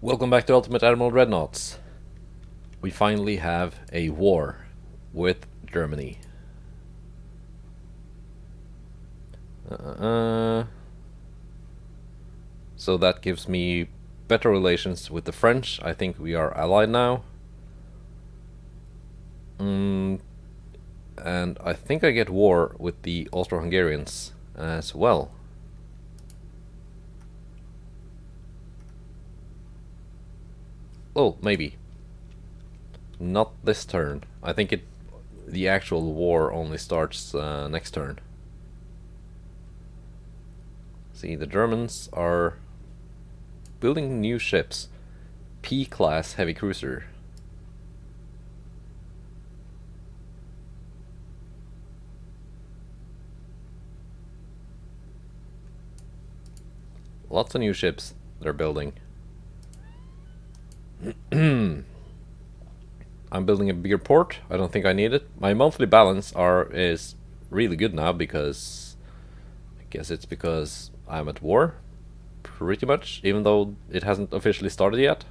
Welcome back to Ultimate Admiral Dreadnoughts. We finally have a war with Germany. So that gives me better relations with the French. I think we are allied now. And I think I get war with the Austro-Hungarians as well. Oh, maybe. Not this turn. I think the actual war only starts next turn. See, the Germans are building new ships. P-class heavy cruiser. Lots of new ships they're building. I'm building a bigger port. I don't think I need it. My monthly balance is really good now because I guess it's because I'm at war, pretty much, even though it hasn't officially started yet.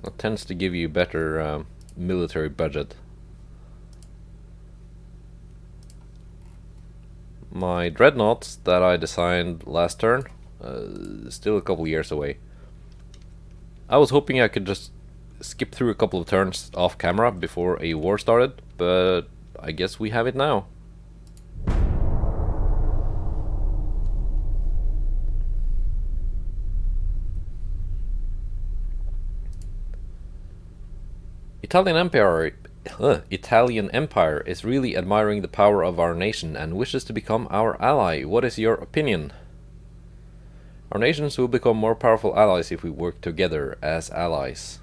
It tends to give you better military budget. My dreadnoughts that I designed last turn, still a couple years away. I was hoping I could just skip through a couple of turns off camera before a war started, but I guess we have it now. Italian Empire is really admiring the power of our nation and wishes to become our ally. What is your opinion? Our nations will become more powerful allies if we work together as allies.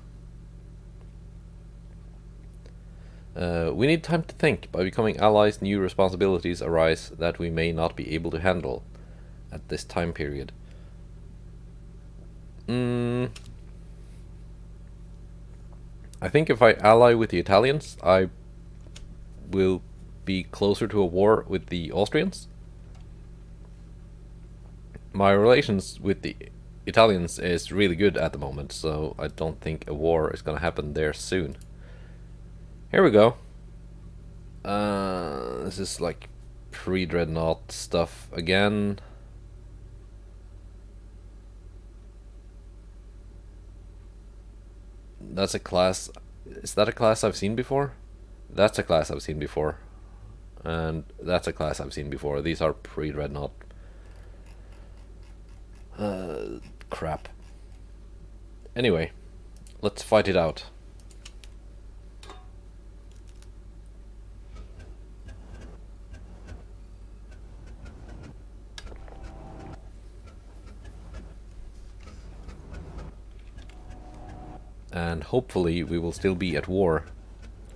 We need time to think. By becoming allies, new responsibilities arise that we may not be able to handle at this time period. I think if I ally with the Italians, I will be closer to a war with the Austrians. My relations with the Italians is really good at the moment, so I don't think a war is gonna happen there soon. Here we go. This is like pre-dreadnought stuff again. That's a class. Is that a class I've seen before? That's a class I've seen before. And that's a class I've seen before. These are pre-dreadnought. Crap. Anyway, let's fight it out. And hopefully we will still be at war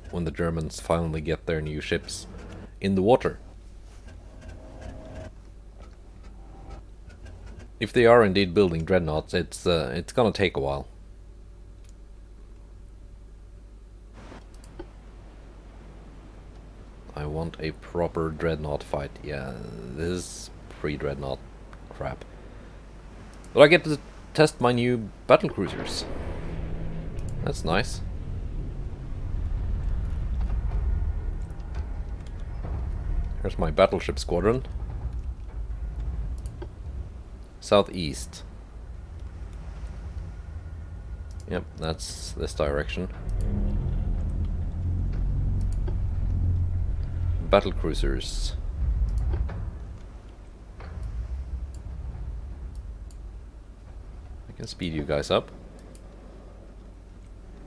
when the Germans finally get their new ships in the water. If they are indeed building dreadnoughts, it's gonna take a while. I want a proper dreadnought fight. Yeah, this is pre-dreadnought crap. But I get to test my new battle cruisers. That's nice. Here's my battleship squadron. Southeast. Yep, that's this direction. Battle cruisers. I can speed you guys up.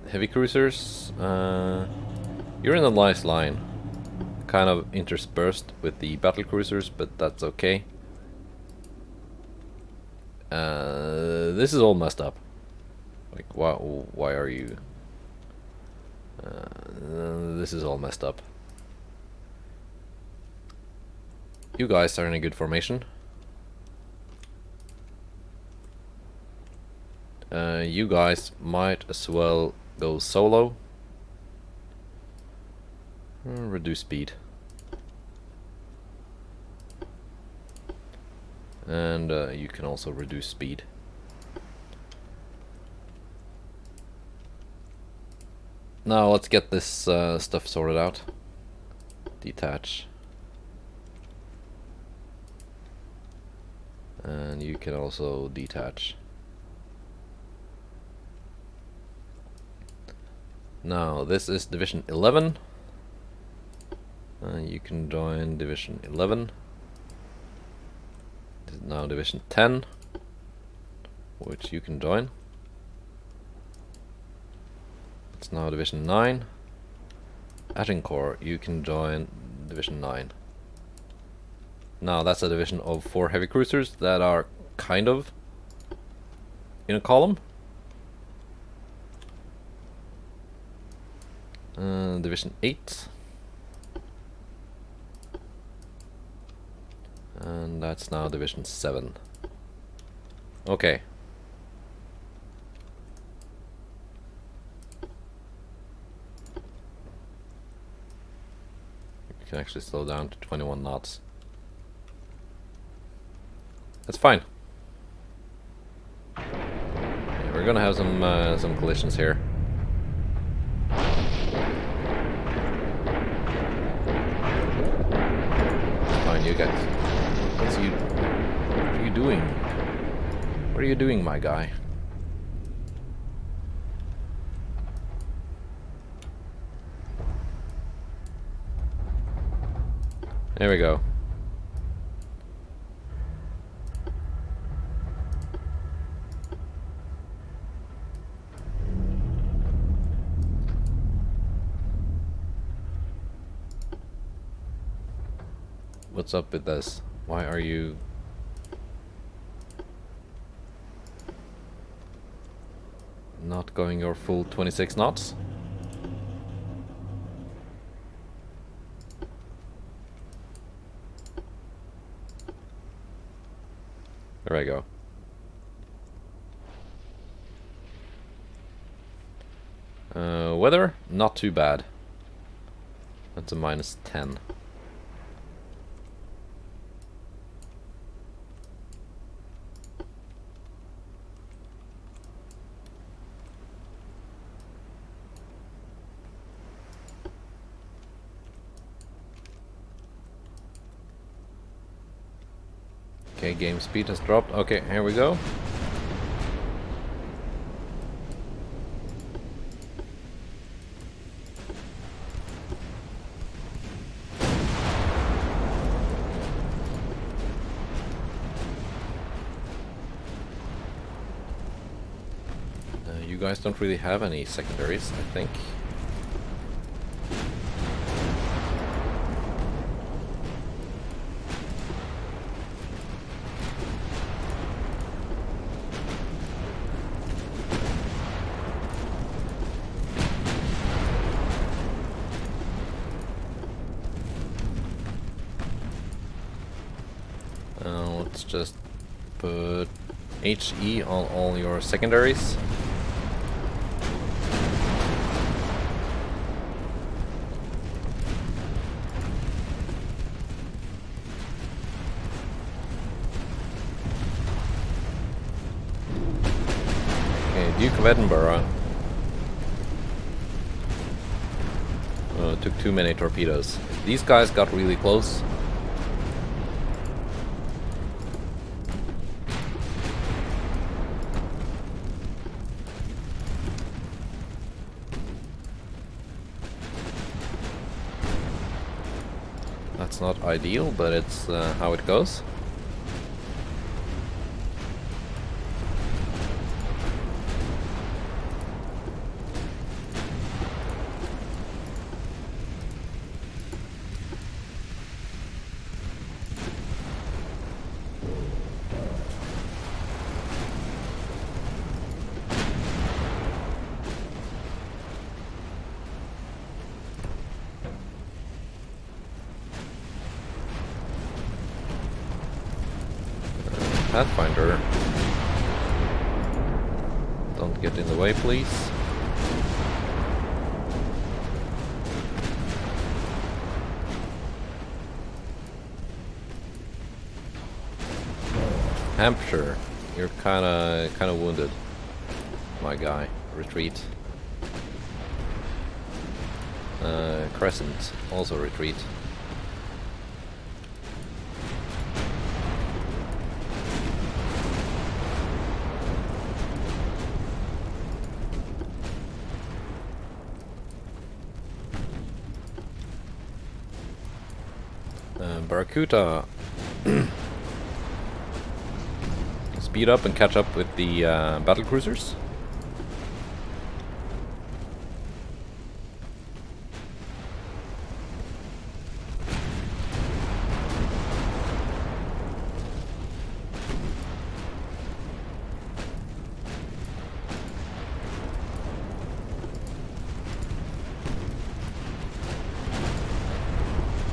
Heavy cruisers. You're in a nice line. Kind of interspersed with the battle cruisers, but that's okay. This is all messed up. Like, why are you... this is all messed up. You guys are in a good formation. You guys might as well go solo. Reduce speed. And you can also reduce speed. Now let's get this stuff sorted out. Detach. And you can also detach. Now this is Division 11. You can join Division 11. This is now Division 10, which you can join. It's now Division 9. Agincourt, you can join Division 9. Now that's a division of 4 heavy cruisers that are kind of in a column. Division 8. And that's now Division 7. Okay. You can actually slow down to 21 knots. That's fine. Yeah, we're gonna have some collisions here. Fine, you guys. What are you doing? What are you doing, my guy? There we go. What's up with this? Why are you... not going your full 26 knots? There I go. Weather, not too bad. That's a -10. Okay, game speed has dropped. Okay, here we go. You guys don't really have any secondaries, I think. Let's just put HE on all your secondaries. Okay, Duke of Edinburgh took too many torpedoes. These guys got really close. That's not ideal, but it's how it goes. Pathfinder. Don't get in the way, please. Hampshire, you're kinda wounded, my guy. Retreat. Crescent, also retreat. Barracuda, speed up and catch up with the battle cruisers.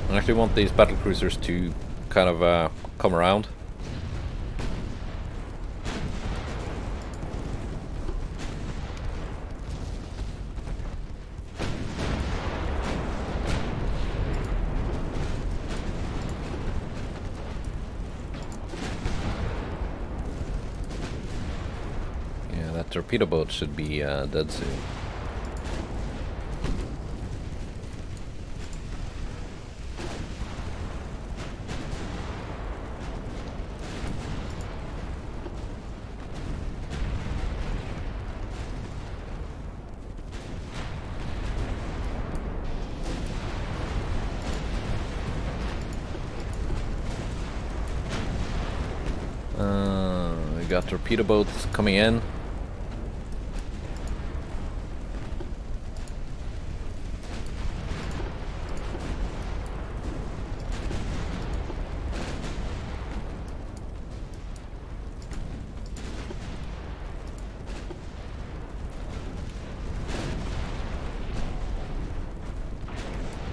I actually want these battle cruisers to kind of come around. Yeah, that torpedo boat should be dead soon. We got torpedo boats coming in.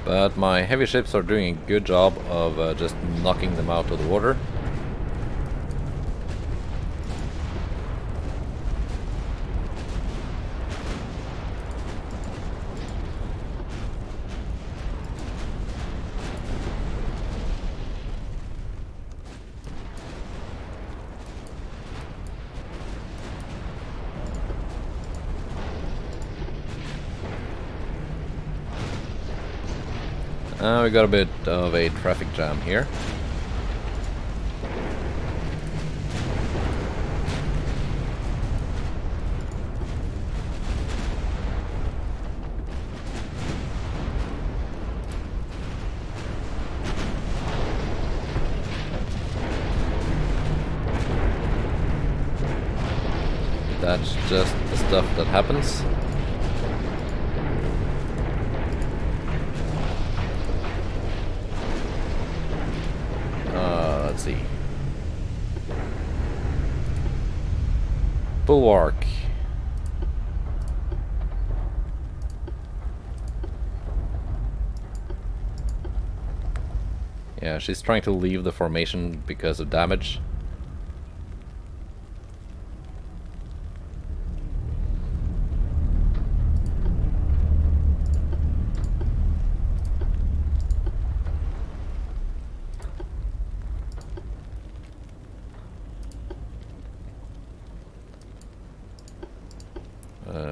But my heavy ships are doing a good job of just knocking them out of the water. We got a bit of a traffic jam here. That's just the stuff that happens. Let's see. Bulwark. Yeah, she's trying to leave the formation because of damage.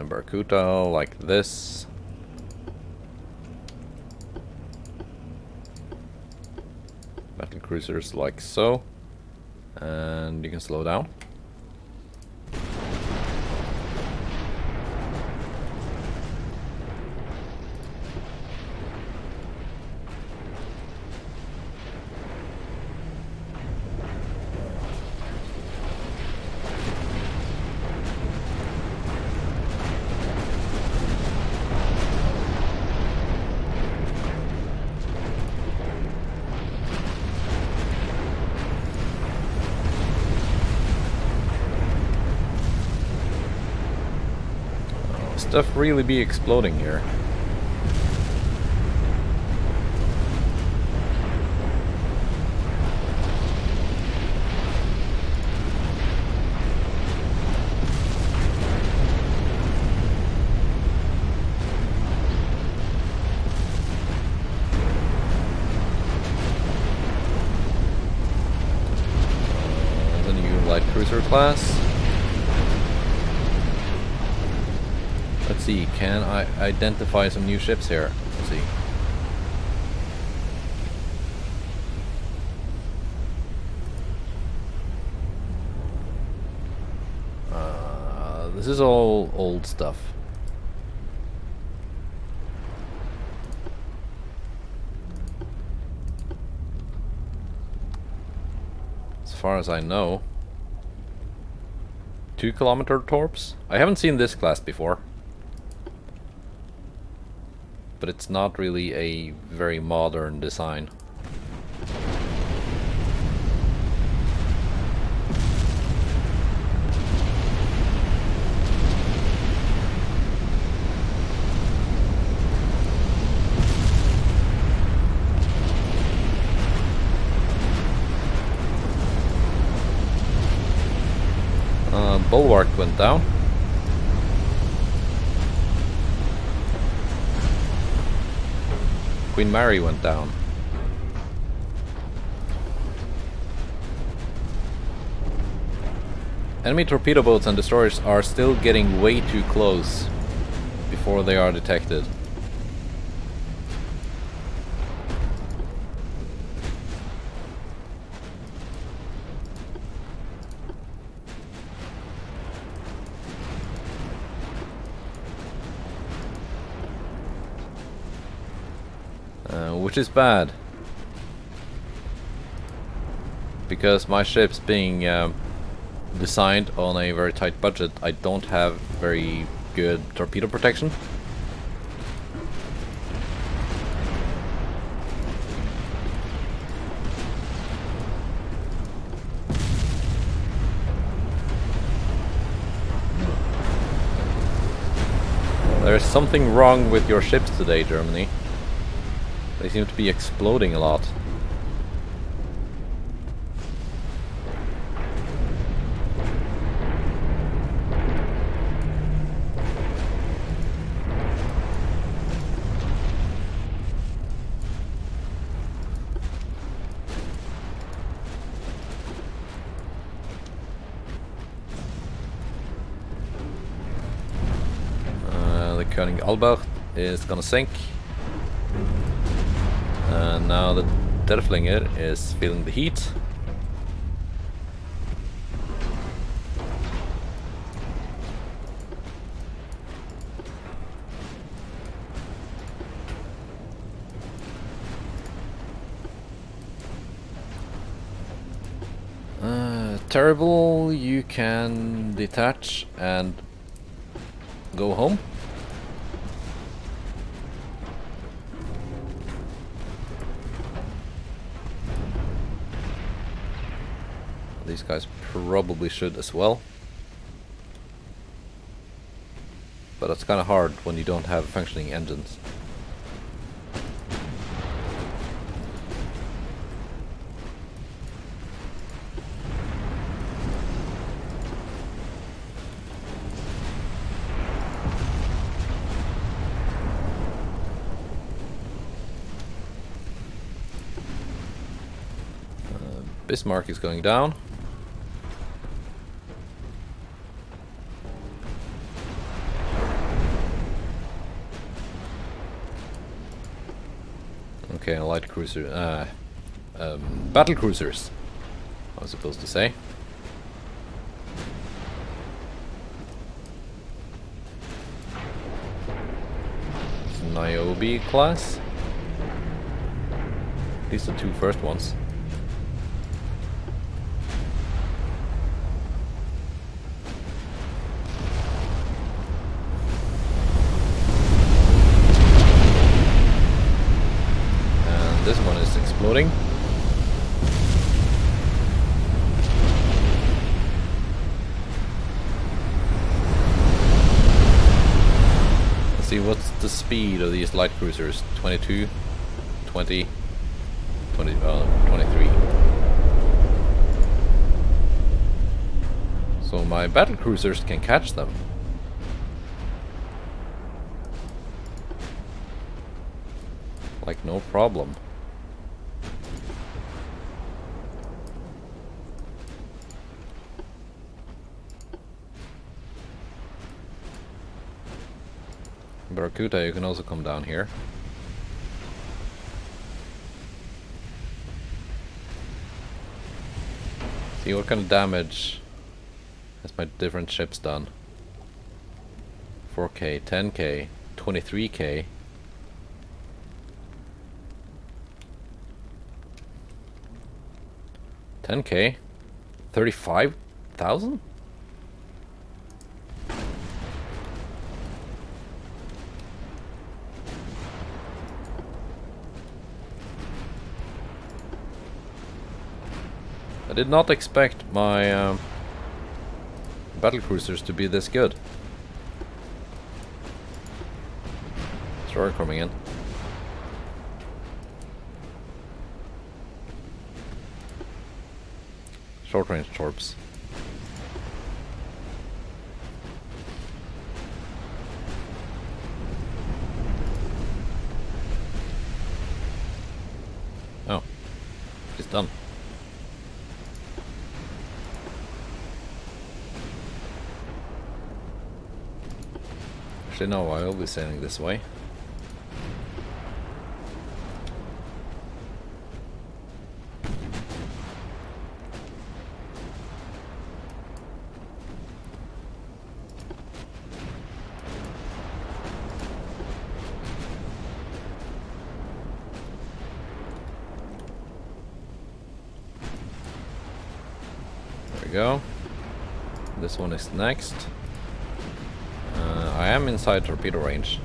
Barracuda like this. Battle cruisers like so. And you can slow down. Stuff really be exploding here. cruiser class. Let's see, can I identify some new ships here? Let's see. This is all old stuff. As far as I know. 2-kilometer torps? I haven't seen this class before. But it's not really a very modern design. Bulwark went down. Queen Mary went down. Enemy torpedo boats and destroyers are still getting way too close before they are detected. Which is bad, because my ship's being designed on a very tight budget. I don't have very good torpedo protection. There's something wrong with your ships today, Germany. They seem to be exploding a lot. The Koning Albert is gonna sink. And now the Derflinger is feeling the heat. Terrible, you can detach and go home. These guys probably should as well. But it's kind of hard when you don't have functioning engines. Bismarck is going down. Okay, light cruiser, battle cruisers, I was supposed to say. It's Niobe class. At least the two first ones. This one is exploding. Let's see, what's the speed of these light cruisers? 22, 20, 23. So my battle cruisers can catch them. Like no problem. Barracuda, you can also come down here. See what kind of damage has my different ships done. 4k, 10k, 23k. 10k? 35,000? I did not expect my battlecruisers to be this good. Destroyer coming in. Short range torps. Oh, it's done. Actually, no, I will be sailing this way. There we go. This one is next. I am inside torpedo range.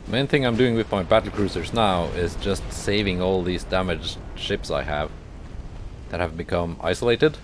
Main thing I'm doing with my battlecruisers now is just saving all these damaged ships I have that have become isolated.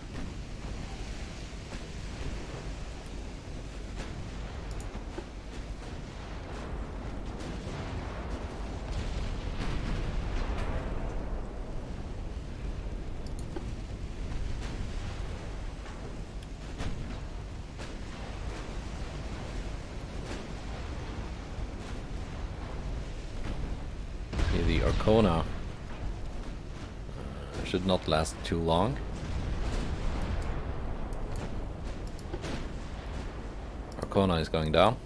The Arcona should not last too long. Arcona is going down.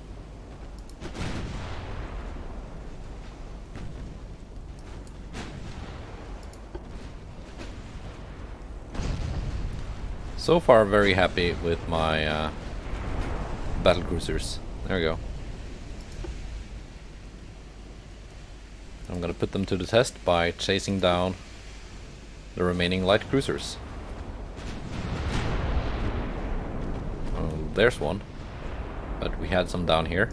So far, very happy with my battlecruisers. There we go. I'm gonna put them to the test by chasing down the remaining light cruisers. Oh, there's one. But we had some down here.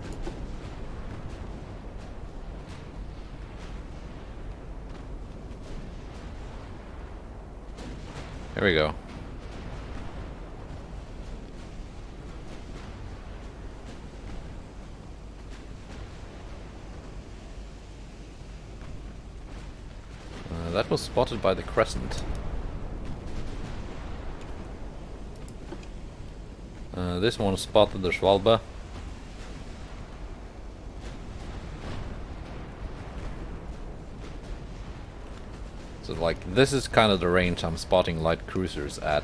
There we go. That was spotted by the Crescent. This one spotted the Schwalbe. So like this is kind of the range I'm spotting light cruisers at.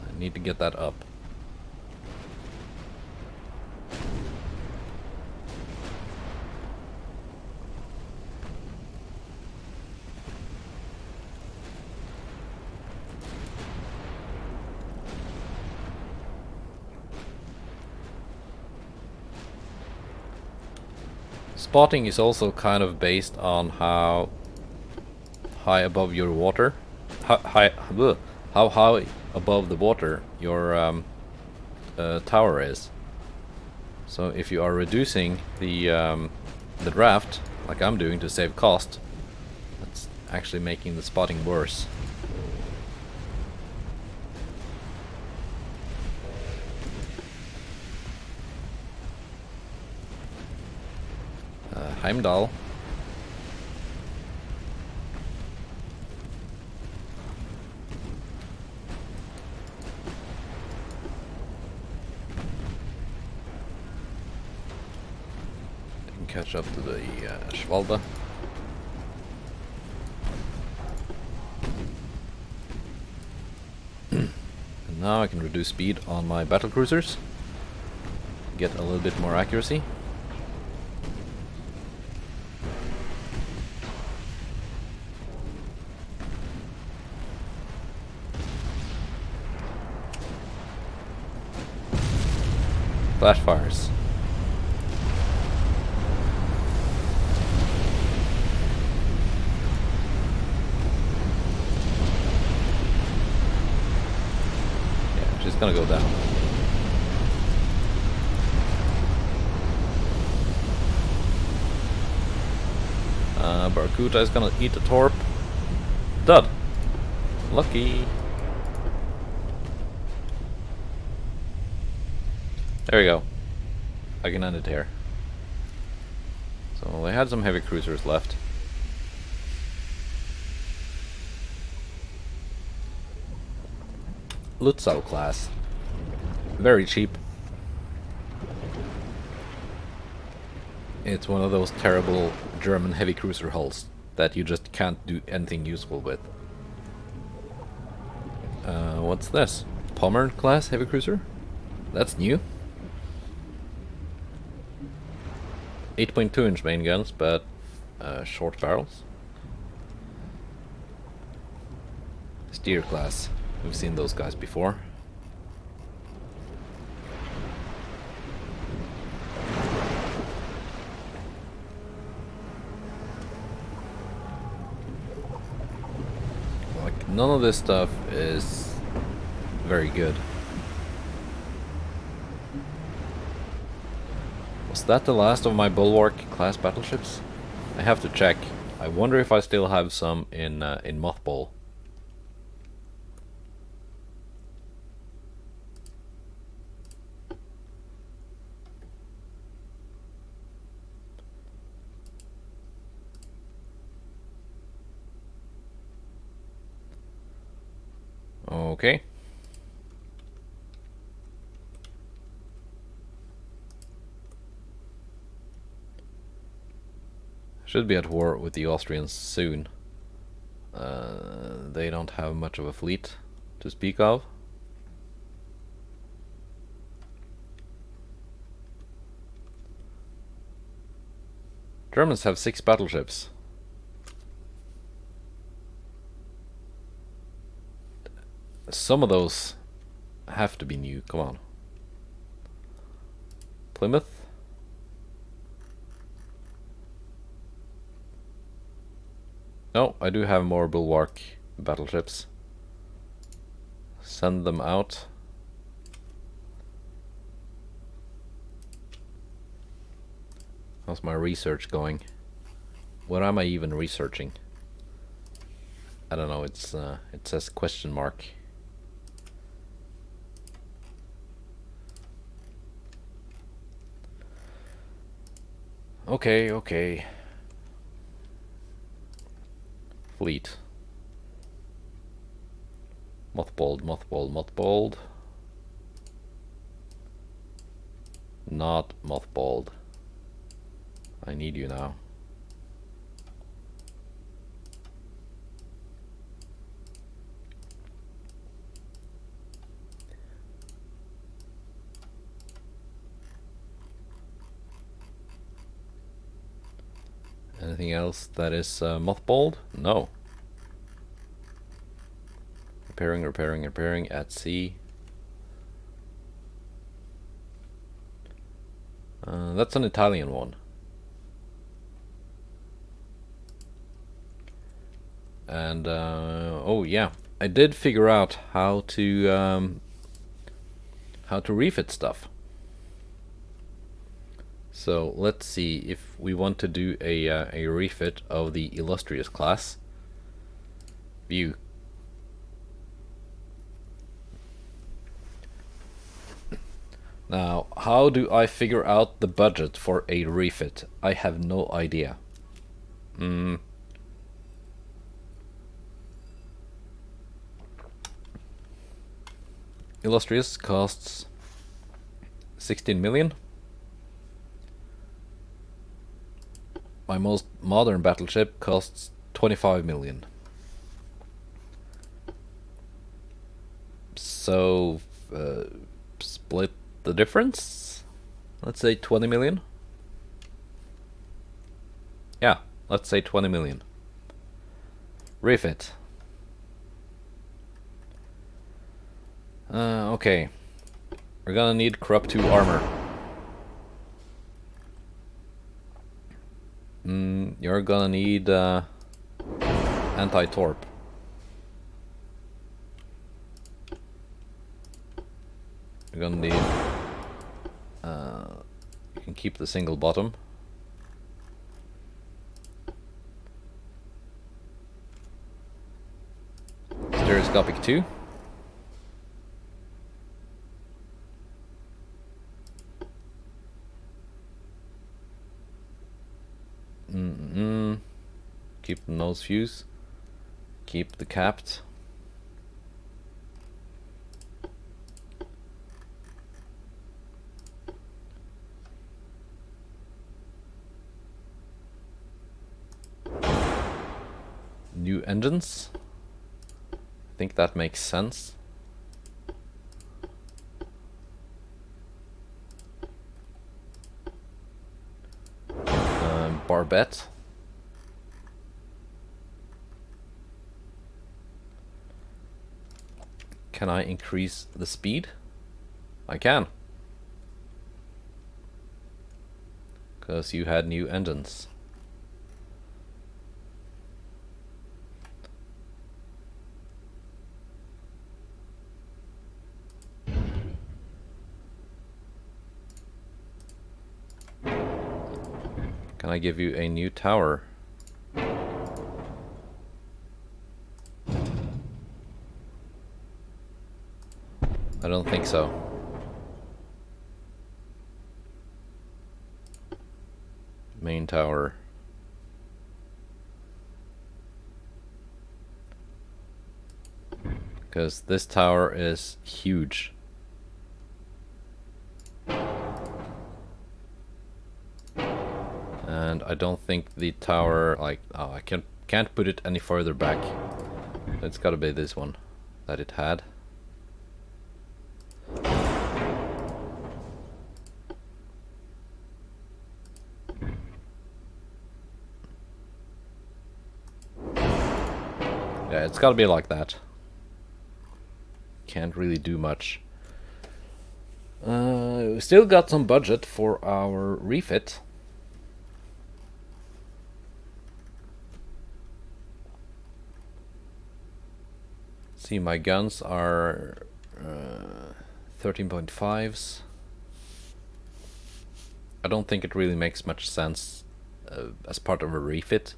I need to get that up. Spotting is also kind of based on how high above your water, how high above the water your tower is. So if you are reducing the draft, like I'm doing to save cost, that's actually making the spotting worse. Heimdall. Can catch up to the Schwalbe. Now I can reduce speed on my battle cruisers. Get a little bit more accuracy. Flash fires. Yeah, she's gonna go down. Barracuda is gonna eat the torp. Dud. Lucky. There we go. I can end it here. So they had some heavy cruisers left. Lutzow class. Very cheap. It's one of those terrible German heavy cruiser hulls that you just can't do anything useful with. What's this? Pommern class heavy cruiser? That's new. 8.2-inch main guns, but short barrels. Steer class. We've seen those guys before. Like, none of this stuff is very good. Was that the last of my Bulwark class battleships? I have to check. I wonder if I still have some in mothball. Okay. Should be at war with the Austrians soon. They don't have much of a fleet to speak of. Germans have 6 battleships. Some of those have to be new, come on. Plymouth? No, I do have more Bulwark battleships. Send them out. How's my research going? What am I even researching? I don't know, it's it says question mark. Okay, okay. Fleet. Mothballed, mothballed, mothballed. Not mothballed. I need you now. Anything else that is mothballed? No. Repairing, repairing, repairing at sea. That's an Italian one. And oh yeah, I did figure out how to refit stuff. So let's see if we want to do a refit of the Illustrious class. View. Now, how do I figure out the budget for a refit? I have no idea. Illustrious costs 16 million. My most modern battleship costs 25 million. So split the difference. Let's say 20 million. Yeah, let's say 20 million. Refit. Okay. We're gonna need Corrupt 2 armor. You're gonna need anti-torp. You're gonna need... you can keep the single bottom. Stereoscopic 2. Keep the nose fuse. Keep the capped. New engines. I think that makes sense. Barbette. Can I increase the speed? I can. Because you had new engines. Can I give you a new tower? I don't think so. Main tower. Because this tower is huge. And I don't think the tower, like, oh, I can't put it any further back. It's gotta be this one that it had. Yeah, it's gotta be like that. Can't really do much. We still got some budget for our refit. See, my guns are 13.5s. I don't think it really makes much sense as part of a refit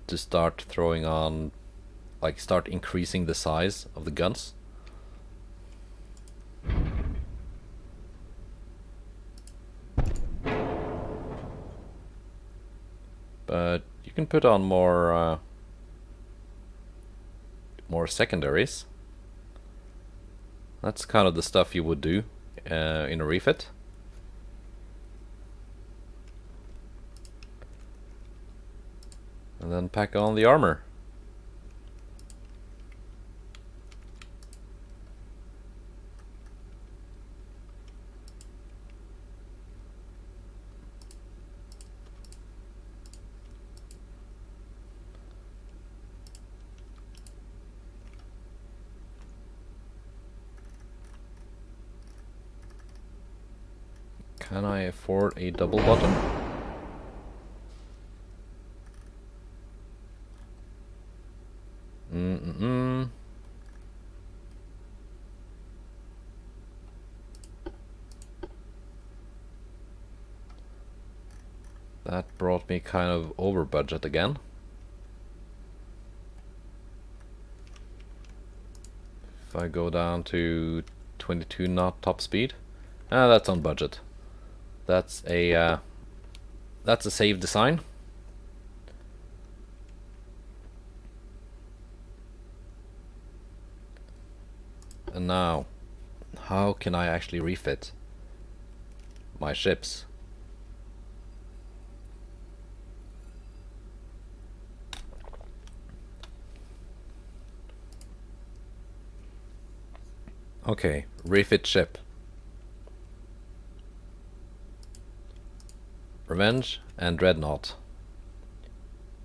to start throwing on, like, start increasing the size of the guns. But you can put on more secondaries. That's kind of the stuff you would do in a refit. And then pack on the armor. Can I afford a double bottom? That brought me kind of over budget again. If I go down to 22 knot top speed, that's on budget. That's a save design. And now, how can I actually refit my ships? Okay, refit ship. Revenge and Dreadnought.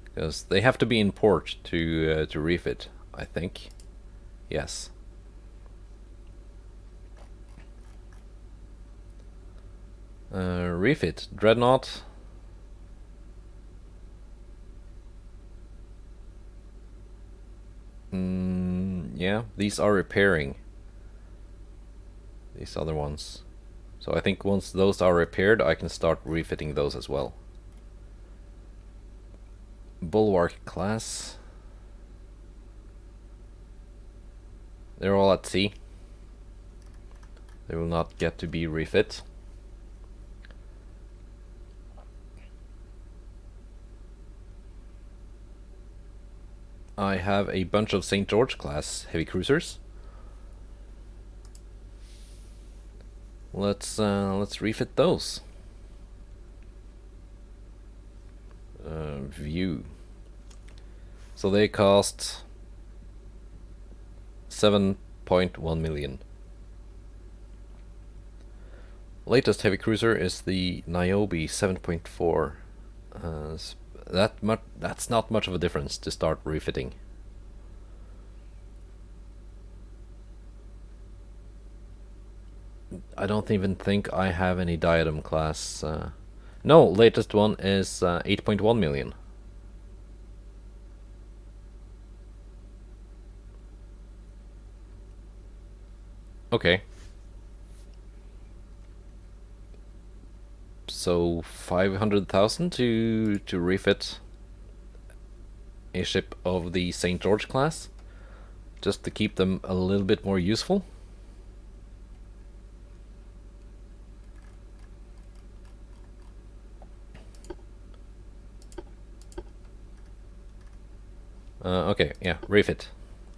Because they have to be in port to refit, I think. Yes. Refit. Dreadnought. Yeah, these are repairing. These other ones. So I think once those are repaired, I can start refitting those as well. Bulwark class. They're all at sea. They will not get to be refit. I have a bunch of St. George class heavy cruisers. Let's refit those. View. So they cost 7.1 million. Latest heavy cruiser is the Niobe 7.4. That's not much of a difference to start refitting. I don't even think I have any diadem class. No, latest one is 8.1 million. Okay. So 500,000 to refit a ship of the St. George class, just to keep them a little bit more useful. Okay, yeah, refit.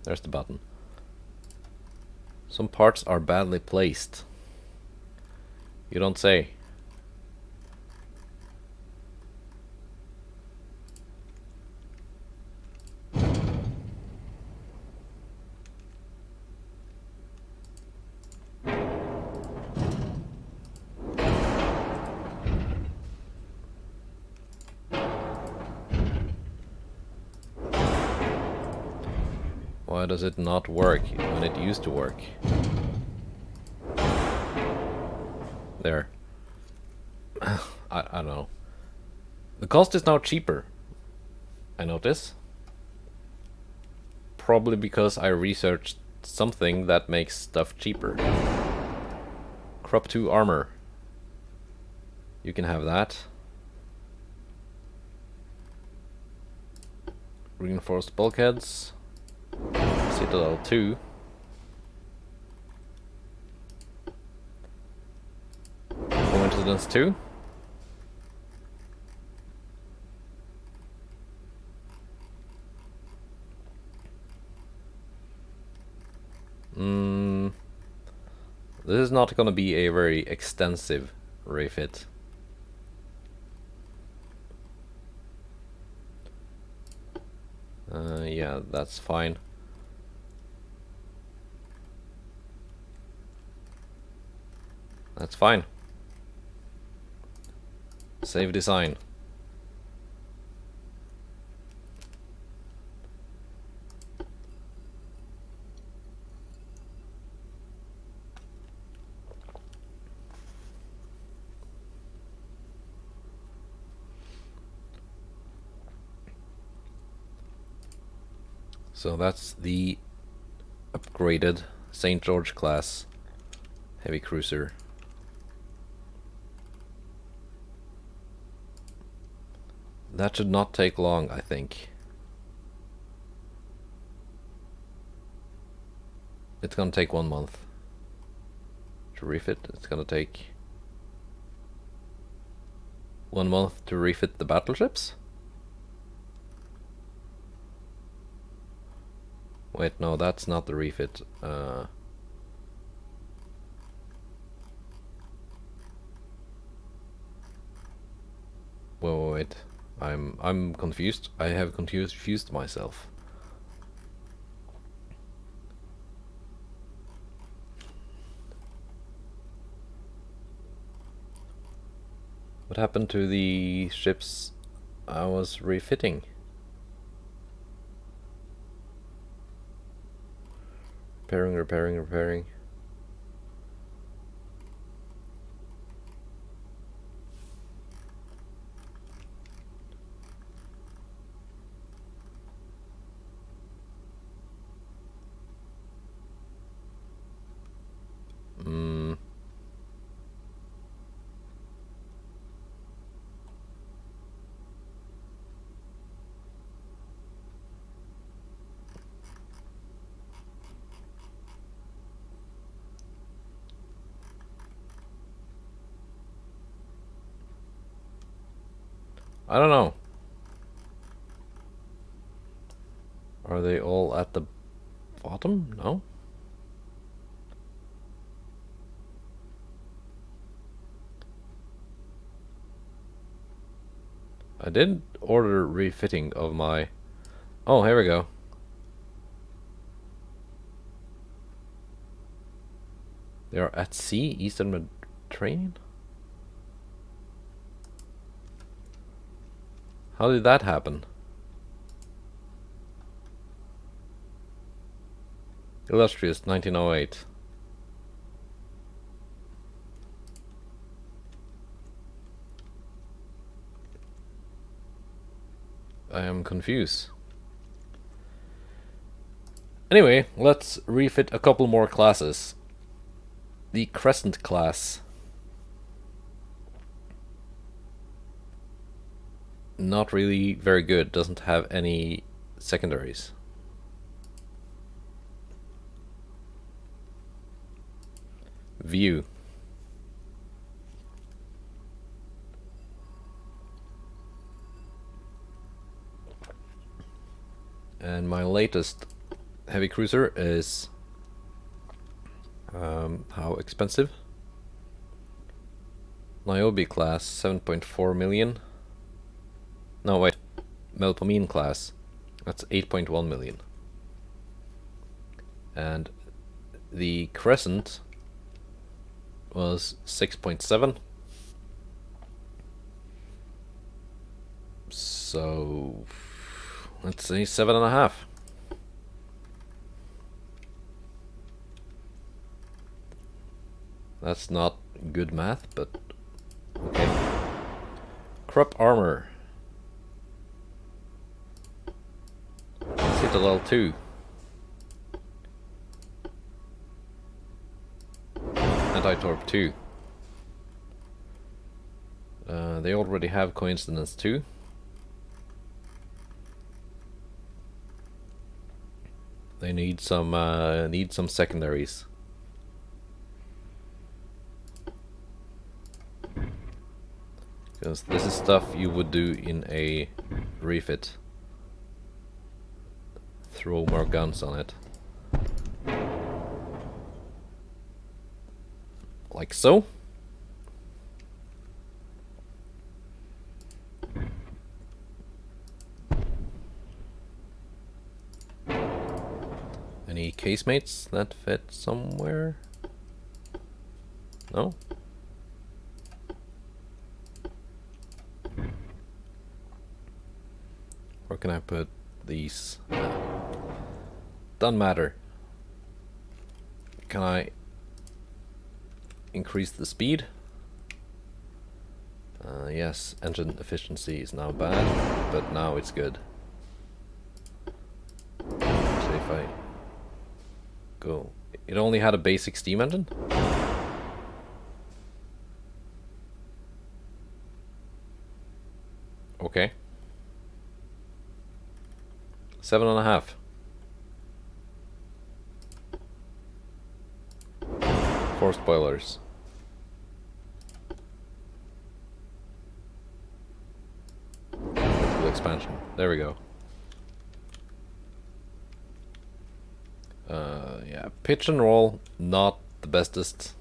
There's the button. Some parts are badly placed. You don't say. Why does it not work when it used to work? There. I don't know. The cost is now cheaper, I notice. Probably because I researched something that makes stuff cheaper. Crop 2 armor. You can have that. Reinforced bulkheads. Citadel 2. Coincidence 2. This is not gonna be a very extensive refit. Yeah, that's fine. That's fine. Save design. So that's the upgraded St. George class heavy cruiser. That should not take long, I think. It's gonna take 1 month to refit. It's gonna take 1 month to refit the battleships? Wait, no, that's not the refit. Wait. I'm confused. I have confused myself. What happened to the ships I was refitting? Repairing. I don't know. Are they all at the bottom? No? I did order refitting of my... Oh, here we go. They are at sea, Eastern Mediterranean? How did that happen? Illustrious, 1908. I am confused. Anyway, let's refit a couple more classes. The Crescent class. Not really very good, doesn't have any secondaries. View. And my latest heavy cruiser is how expensive? Niobe class, 7.4 million. No, wait. Melpomene class, that's 8.1 million. And the Crescent was 6.7. So let's say 7.5. That's not good math, but okay. Crop armor. Citadel 2. Anti-torp 2. They already have coincidence 2. They need some secondaries. Because this is stuff you would do in a refit. Throw more guns on it. Like so. Any casemates that fit somewhere? No? Where can I put these? Doesn't matter. Can I increase the speed? Yes, engine efficiency is now bad, but now it's good. So if I go... It only had a basic steam engine? Okay. 7.5. 4 spoilers. Full expansion. There we go. Yeah, pitch and roll, not the bestest.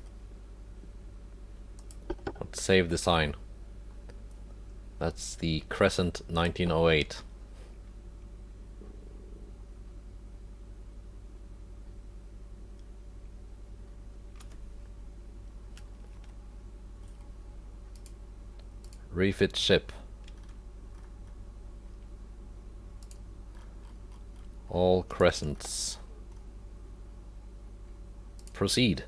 Let's save the sign. That's the Crescent 1908. Refit ship. All crescents. Proceed.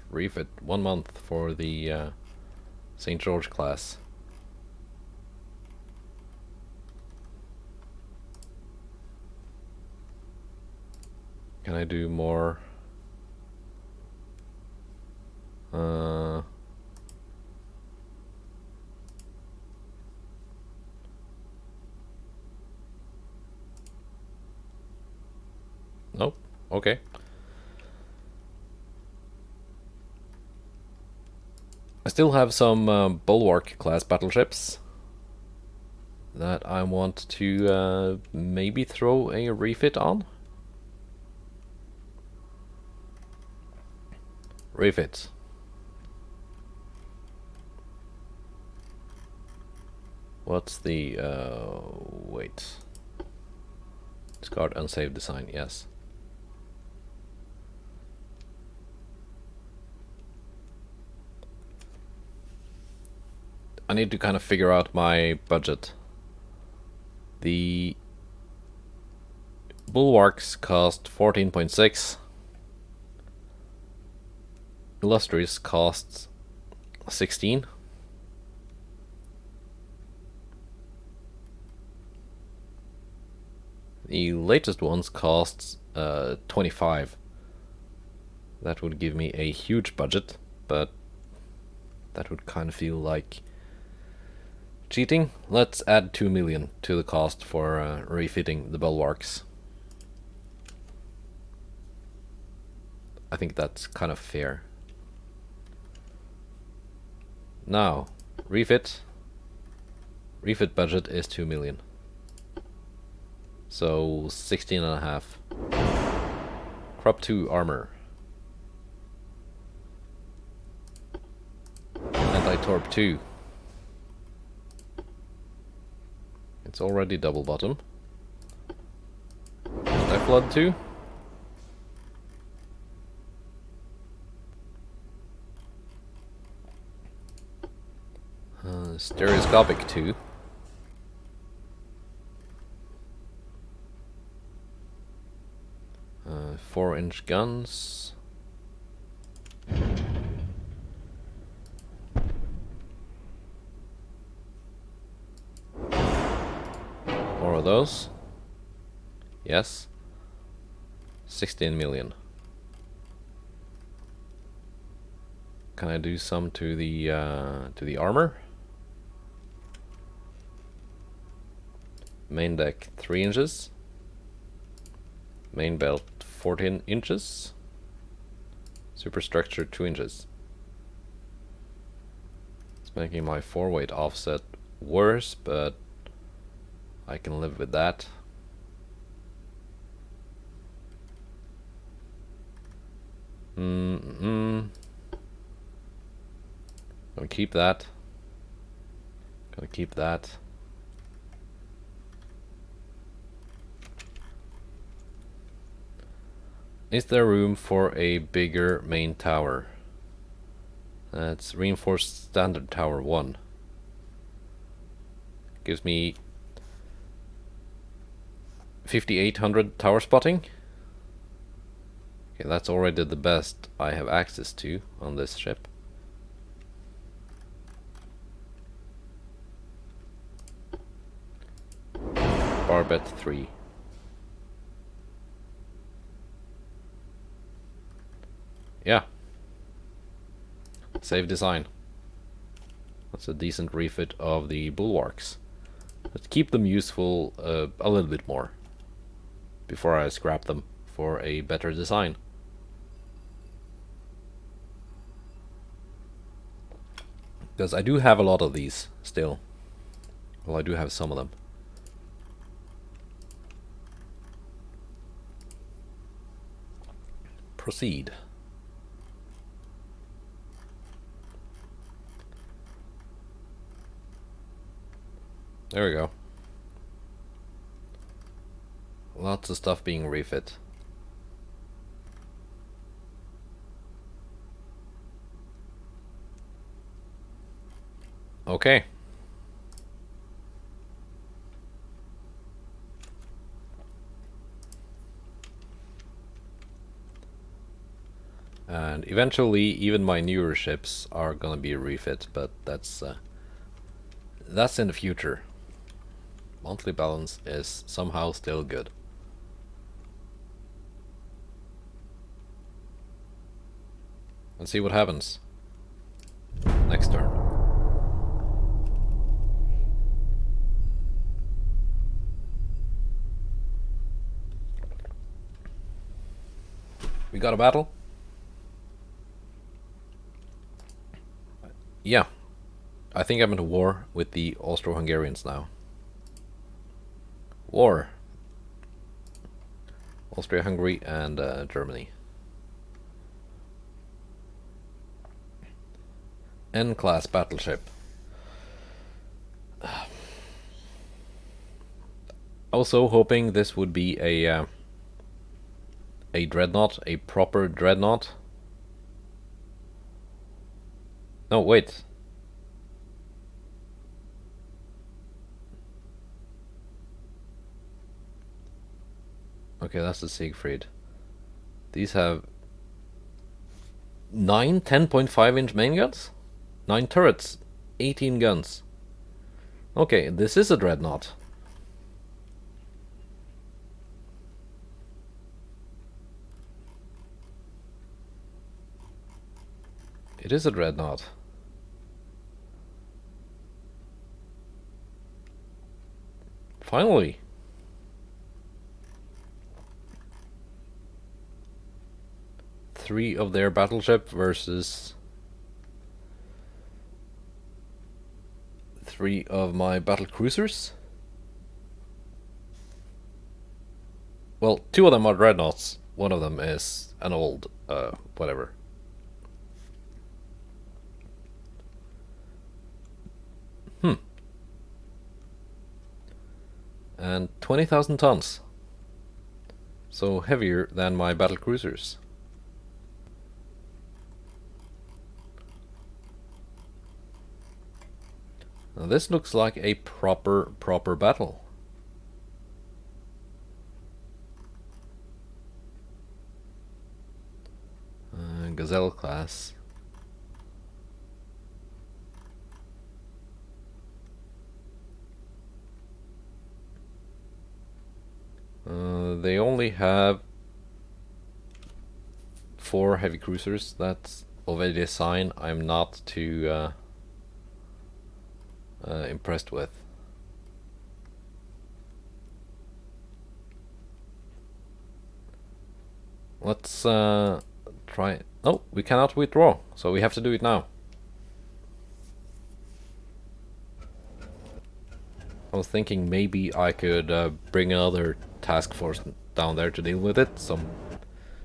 Refit 1 month for the St. George class. Can I do more? Nope. Okay. I still have some Bulwark class battleships that I want to maybe throw a refit on. Refit. What's the wait. Discard unsaved design, yes. I need to kind of figure out my budget. The Bulwarks cost 14.6. Illustrious costs 16. The latest ones costs 25. That would give me a huge budget, but that would kind of feel like cheating. Let's add 2 million to the cost for refitting the Bulwarks. I think that's kind of fair. Now, refit budget is 2 million. So 16.5. Crop 2 armor. Anti-torp 2. It's already double bottom. Anti-flood 2. Stereoscopic 2. Uh, 4-inch guns. More of those. Yes. 16 million. Can I do some to the armor? Main deck 3 inches. Main belt 14 inches. Superstructure 2 inches. It's making my 4-weight offset worse, but I can live with that. Gonna keep that. Gonna keep that. Is there room for a bigger main tower? That's reinforced standard tower 1. Gives me 5800 tower spotting. Okay, that's already the best I have access to on this ship. Barbet 3. Yeah. Save design. That's a decent refit of the Bulwarks. Let's keep them useful a little bit more before I scrap them for a better design. Because I do have a lot of these still. Well, I do have some of them. Proceed. There we go. Lots of stuff being refit. Okay. And eventually, even my newer ships are gonna be a refit, but that's in the future. Monthly balance is somehow still good. Let's see what happens next turn. We got a battle? Yeah. I think I'm in a war with the Austro-Hungarians now. War. Austria-Hungary and Germany. N-class battleship. I was so hoping this would be a dreadnought, a proper dreadnought. No, wait. Okay, that's the Siegfried. These have 9 10.5-inch main guns? 9 turrets, 18 guns. Okay, this is a dreadnought. It is a dreadnought. Finally. Three of their battleship versus 3 of my battle cruisers. Well, 2 of them are dreadnoughts. One of them is an old, whatever. And 20,000 tons. So heavier than my battle cruisers. Now this looks like a proper battle. Gazelle class. They only have 4 heavy cruisers. That's already a sign I'm not too impressed with. Let's try. Oh, we cannot withdraw, so we have to do it now. I was thinking maybe I could bring another task force down there to deal with it,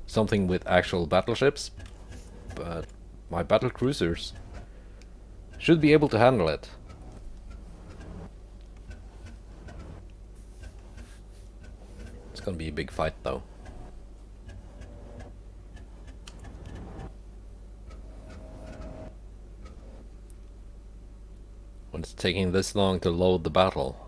something with actual battleships, but my battle cruisers should be able to handle it. It's gonna be a big fight though. When it's taking this long to load the battle.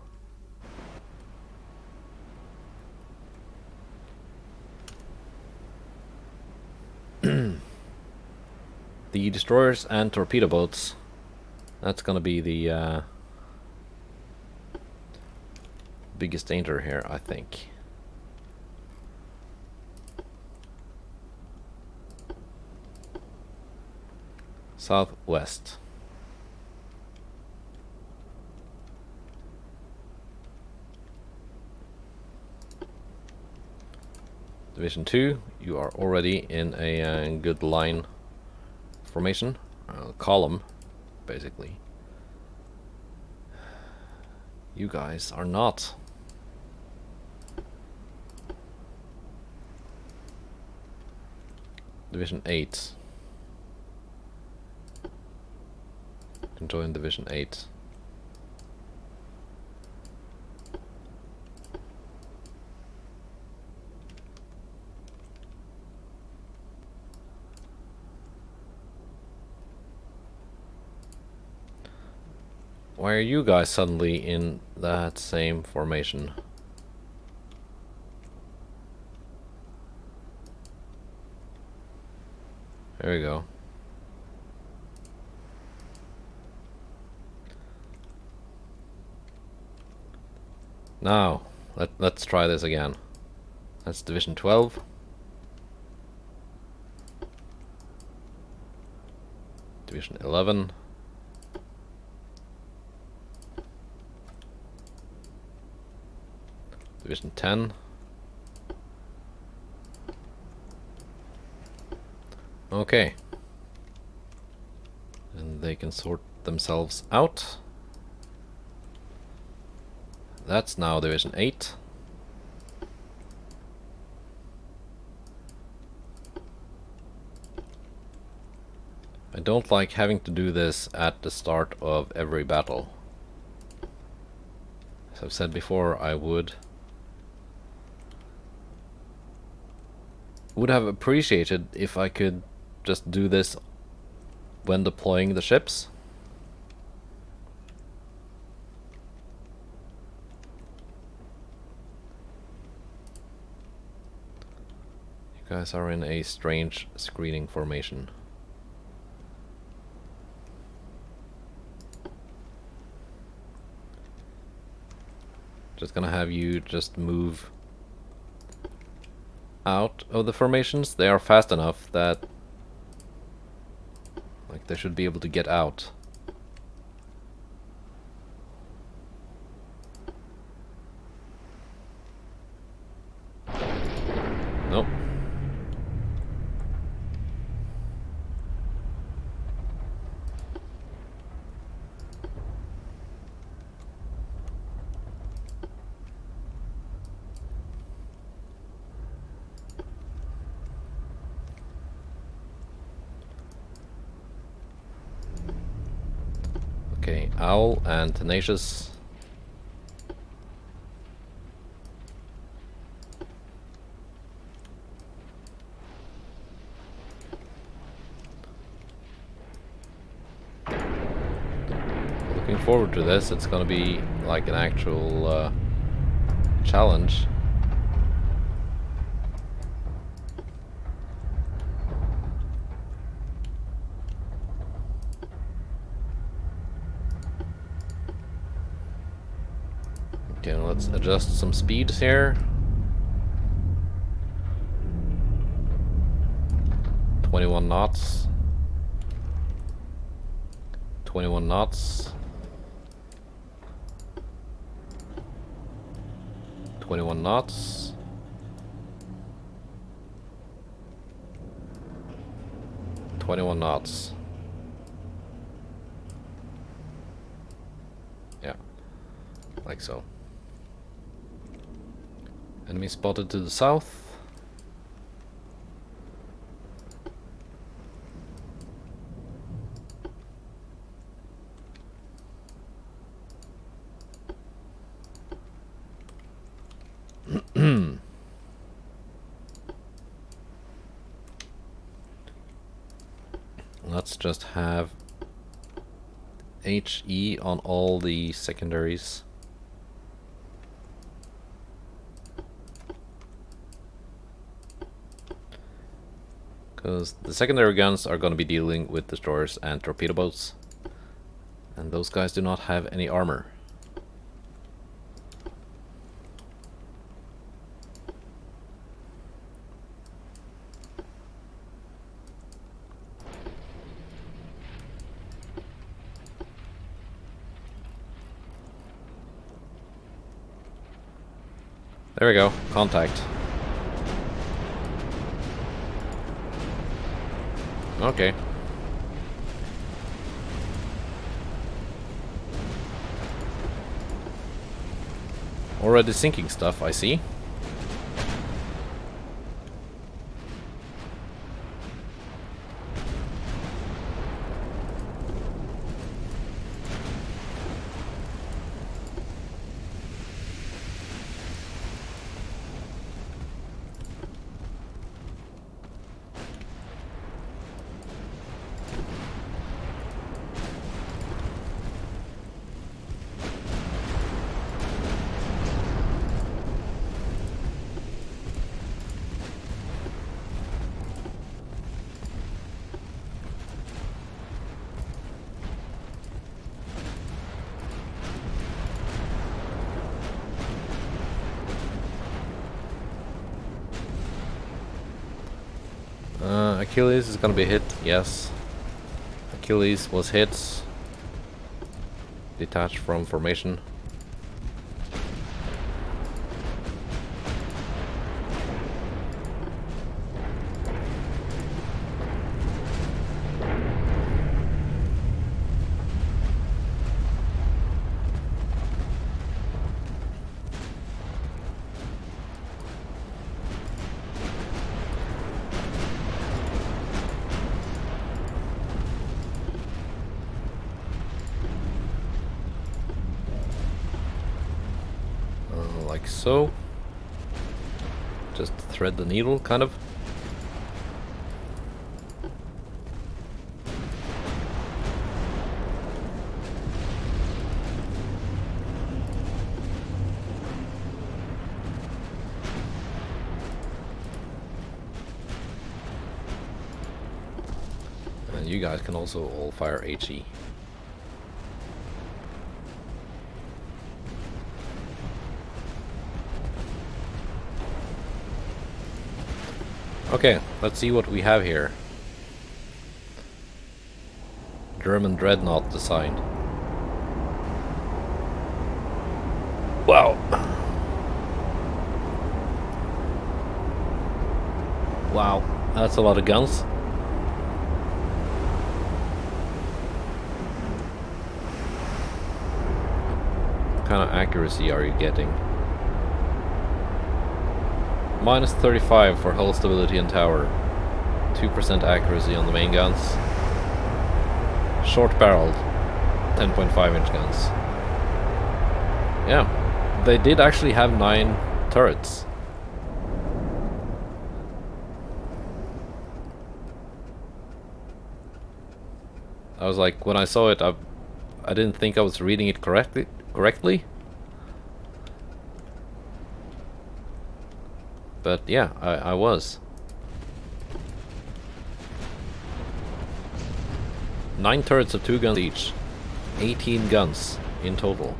The destroyers and torpedo boats, that's gonna be the biggest danger here, I think. Southwest. Division 2, you are already in a good line formation, column, basically. You guys are not. Division 8. Can join Division 8. Why are you guys suddenly in that same formation? There we go. Now, let's try this again. That's Division 12. Division 11. Division 10. Okay. And they can sort themselves out. That's now Division 8. I don't like having to do this at the start of every battle. As I've said before, I would have appreciated if I could just do this when deploying the ships. You guys are in a strange screening formation. Just gonna have you just move out of the formations. They are fast enough that like they should be able to get out. Nope. Okay, Owl and Tenacious. Looking forward to this. It's gonna be like an actual challenge. Okay, let's adjust some speeds here. 21 knots. 21 knots. 21 knots. 21 knots. Yeah, like so. Enemy spotted to the south. Let's just have HE on all the secondaries. Because the secondary guns are going to be dealing with destroyers and torpedo boats. And those guys do not have any armor. There we go, contact. Okay. Already sinking stuff, I see. Achilles is gonna be hit. Yes. Achilles was hit. Detached from formation. Like so. Just thread the needle, kind of. And you guys can also all fire HE. Okay, let's see what we have here. German Dreadnought design. Wow. Wow, that's a lot of guns. What kind of accuracy are you getting? Minus 35 for hull stability and tower. 2% accuracy on the main guns. Short barreled. 10.5 inch guns. Yeah. They did actually have 9 turrets. I was like, when I saw it, I didn't think I was reading it correctly. But yeah, I was. 9 turrets of 2 guns each. 18 guns in total.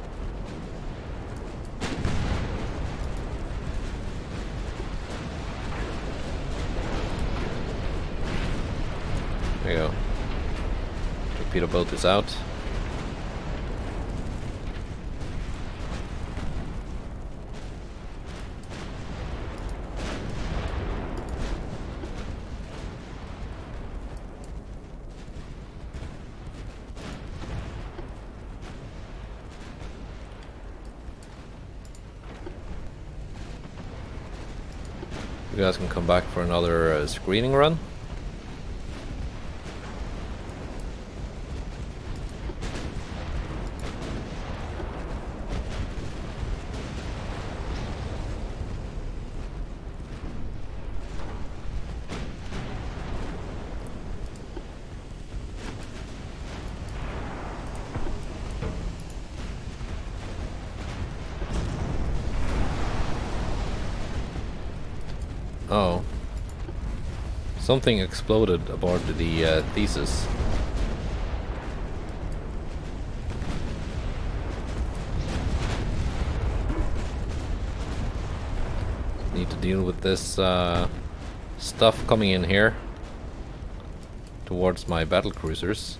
There you go. Torpedo boat is out. You guys can come back for another screening run. Oh. Something exploded aboard the Thesis. Need to deal with this stuff coming in here towards my battle cruisers.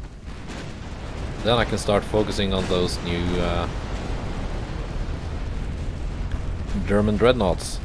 Then I can start focusing on those new German Dreadnoughts.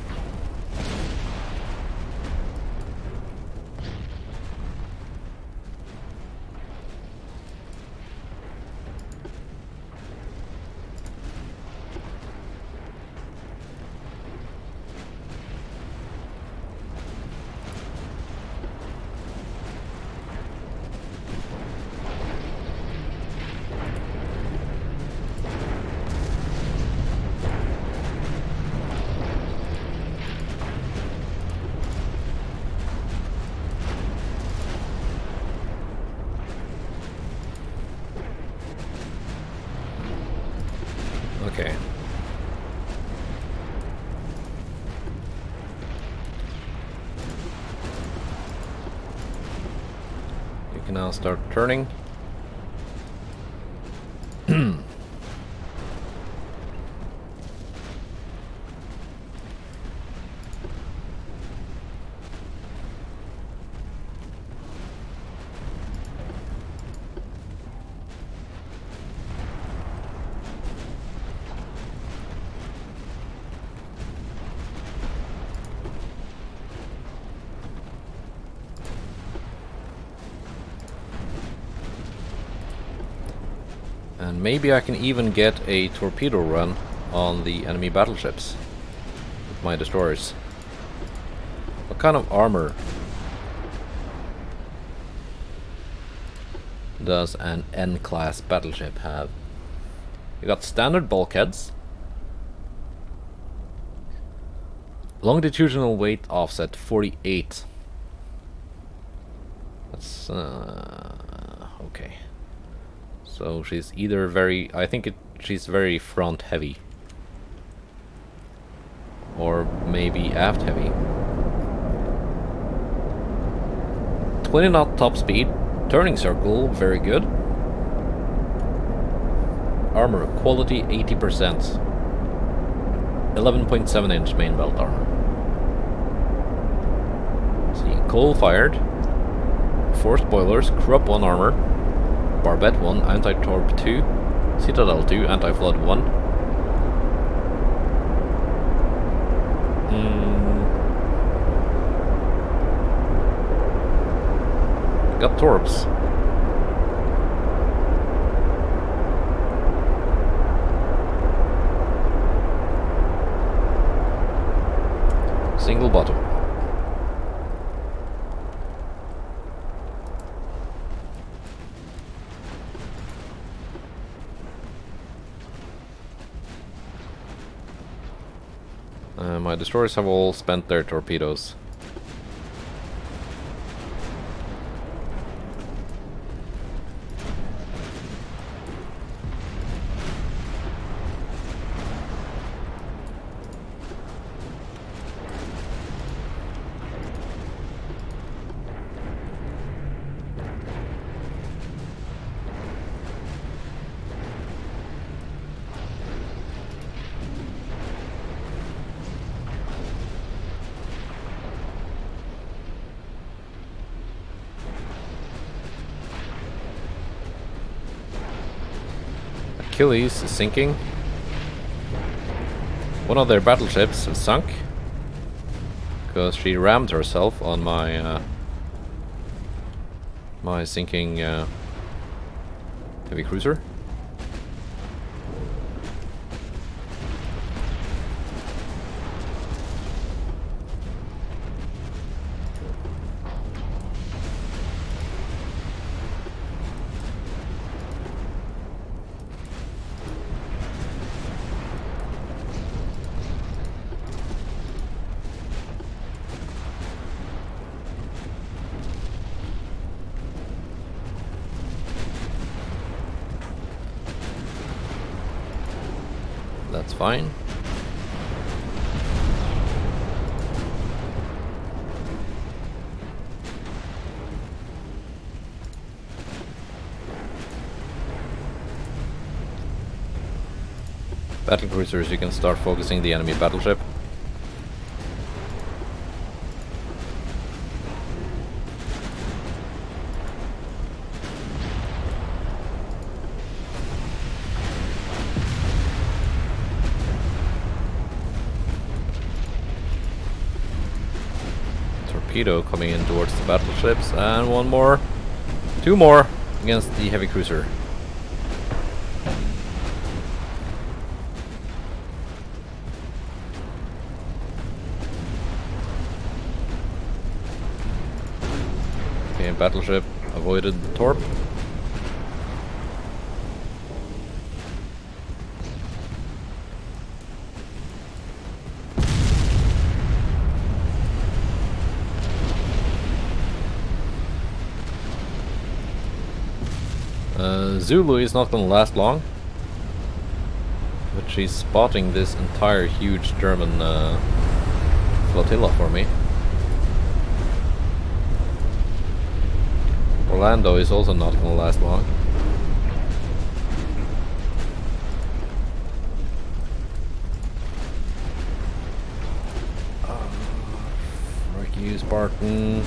Okay. You can now start turning. And maybe I can even get a torpedo run on the enemy battleships with my destroyers. What kind of armor does an N-class battleship have? You got standard bulkheads, longitudinal weight offset 48. That's okay. So she's either very, she's very front heavy, or maybe aft heavy. 20 knot top speed, turning circle, very good. Armor quality 80%. 11.7 inch main belt armor. See, coal fired, forced boilers, Krupp 1 armor, Barbette 1, anti-torp 2, Citadel 2, anti-flood 1. Got torps. Single bottom. My destroyers have all spent their torpedoes. Achilles is sinking. One of their battleships is sunk because she rammed herself on my my sinking heavy cruiser. That's fine. Battle cruisers, you can start focusing the enemy battleship. Torpedo coming in towards the battleships, and one more, two more against the heavy cruiser. Okay, battleship avoided the torp. Zulu is not going to last long, but she's spotting this entire huge German flotilla for me. Orlando is also not going to last long. Frick you, Spartan.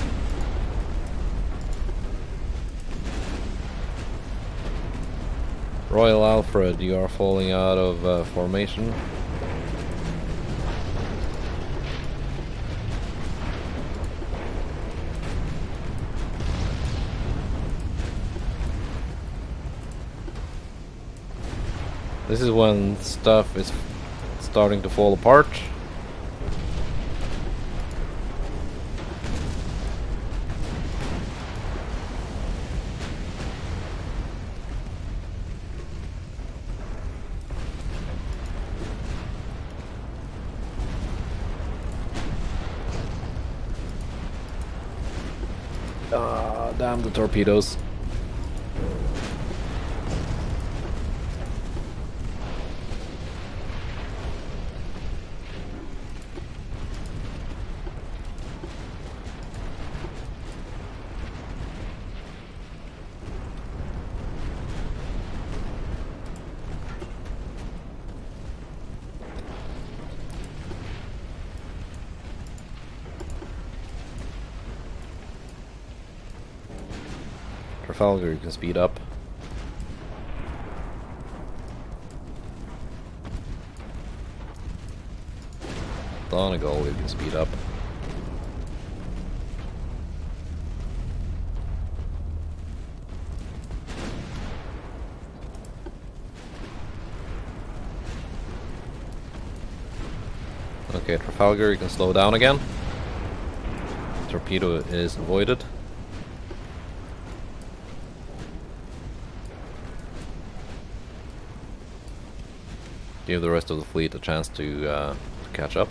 Royal Alfred, you are falling out of formation. This is when stuff is starting to fall apart. Ah, damn the torpedoes. Trafalgar, you can speed up. Donegal, you can speed up. Okay, Trafalgar, you can slow down again. Torpedo is avoided. Give the rest of the fleet a chance to catch up.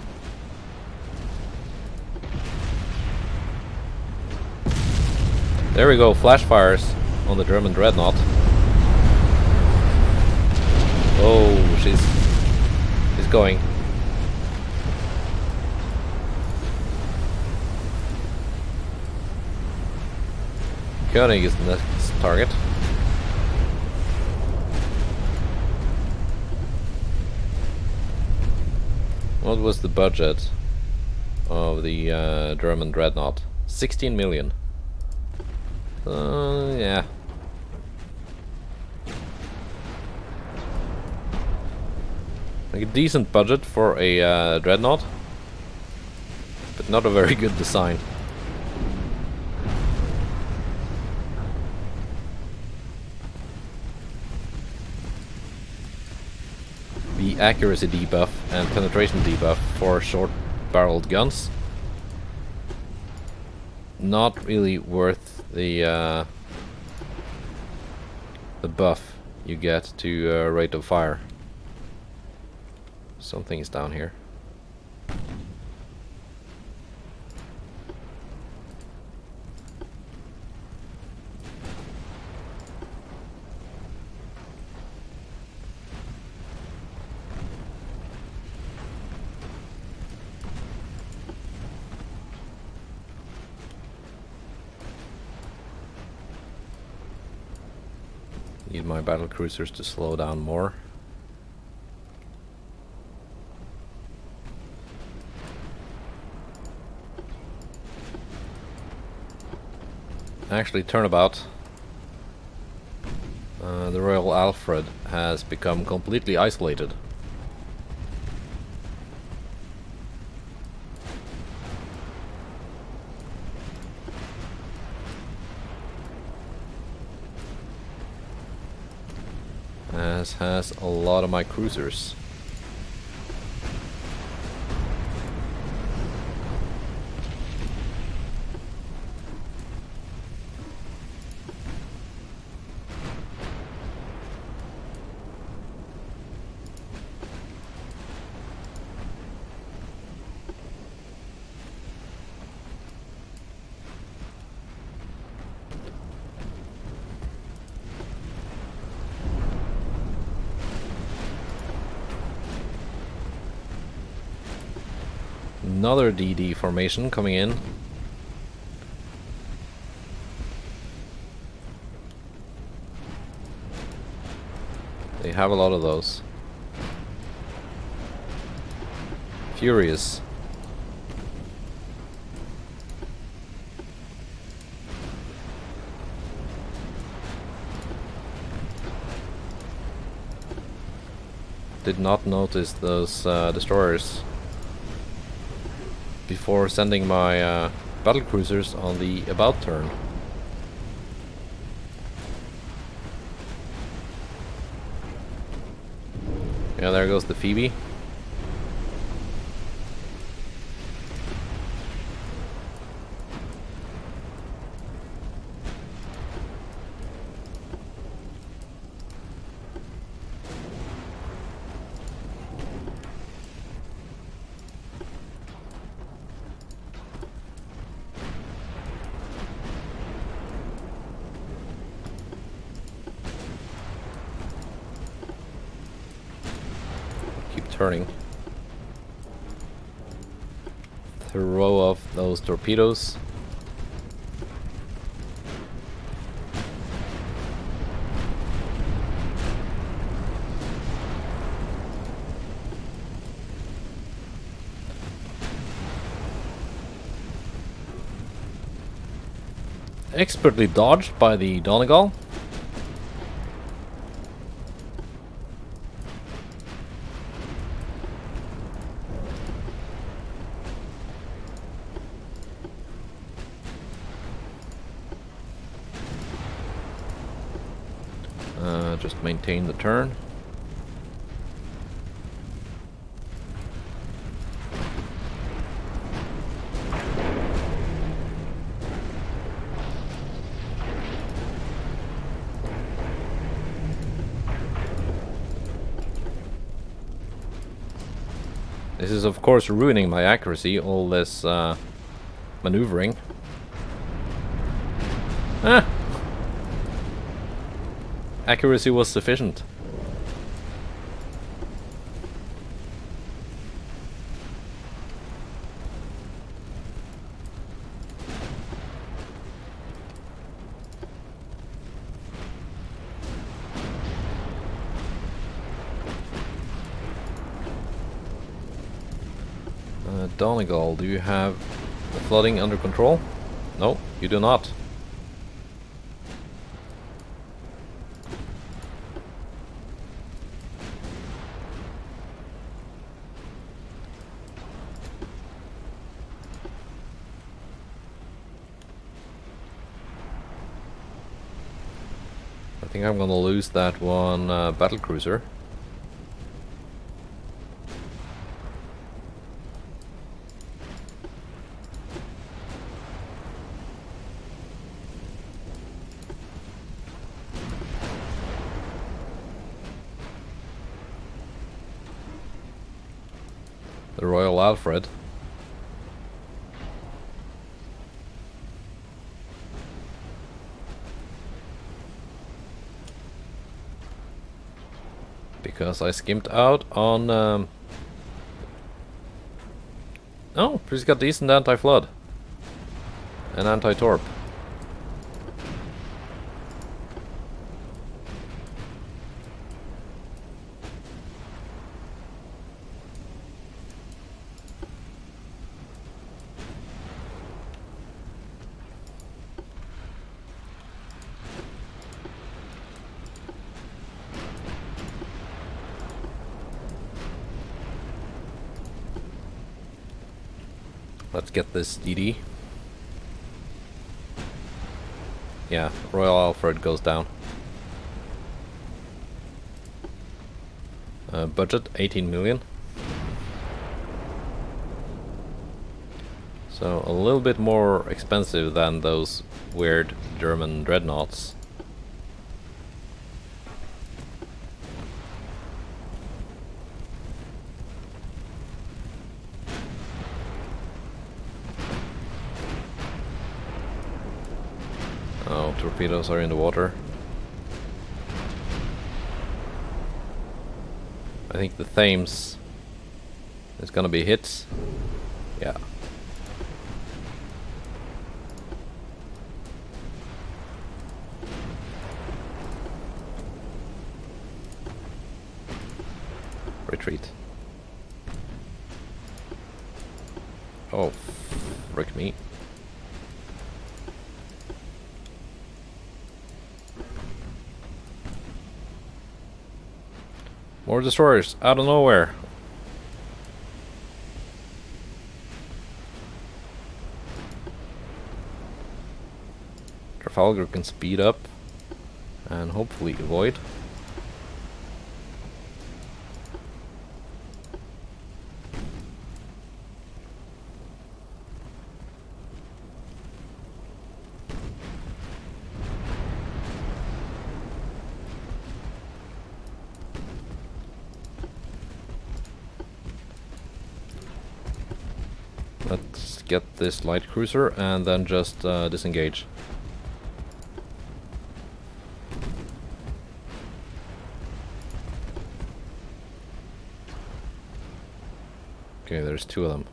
There we go, flash fires on the German Dreadnought. Oh, she's going. Koenig is the next target. What was the budget of the German Dreadnought? 16 million. Yeah. Like a decent budget for a Dreadnought, but not a very good design. The accuracy debuff and penetration debuff for short-barreled guns, not really worth the buff you get to rate of fire. Something is down here. Need my battle cruisers to slow down more. Actually, turnabout. The Royal Alfred has become completely isolated. As has a lot of my cruisers. Another DD formation coming in. They have a lot of those. Furious. Did not notice those destroyers before sending my battle cruisers on the about turn. Yeah, there goes the Phoebe. Keep turning. Throw off those torpedoes. Expertly dodged by the Donegal. Just maintain the turn. This is of course ruining my accuracy, all this maneuvering. Ah! Accuracy was sufficient. Donegal, do you have the flooding under control? No, you do not. I think I'm gonna lose that one battle cruiser. The Royal Alfred. Because I skimped out on... Oh, he's got decent anti-flood. And anti-torp. Let's get this DD. Yeah, Royal Alfred goes down. Budget 18 million. So a little bit more expensive than those weird German dreadnoughts. Oh, torpedoes are in the water. I think the Thames is gonna be hit. Yeah. Retreat. Oh, frick me. More destroyers out of nowhere. Trafalgar can speed up and hopefully avoid. Let's get this light cruiser and then just disengage. Okay, there's two of them.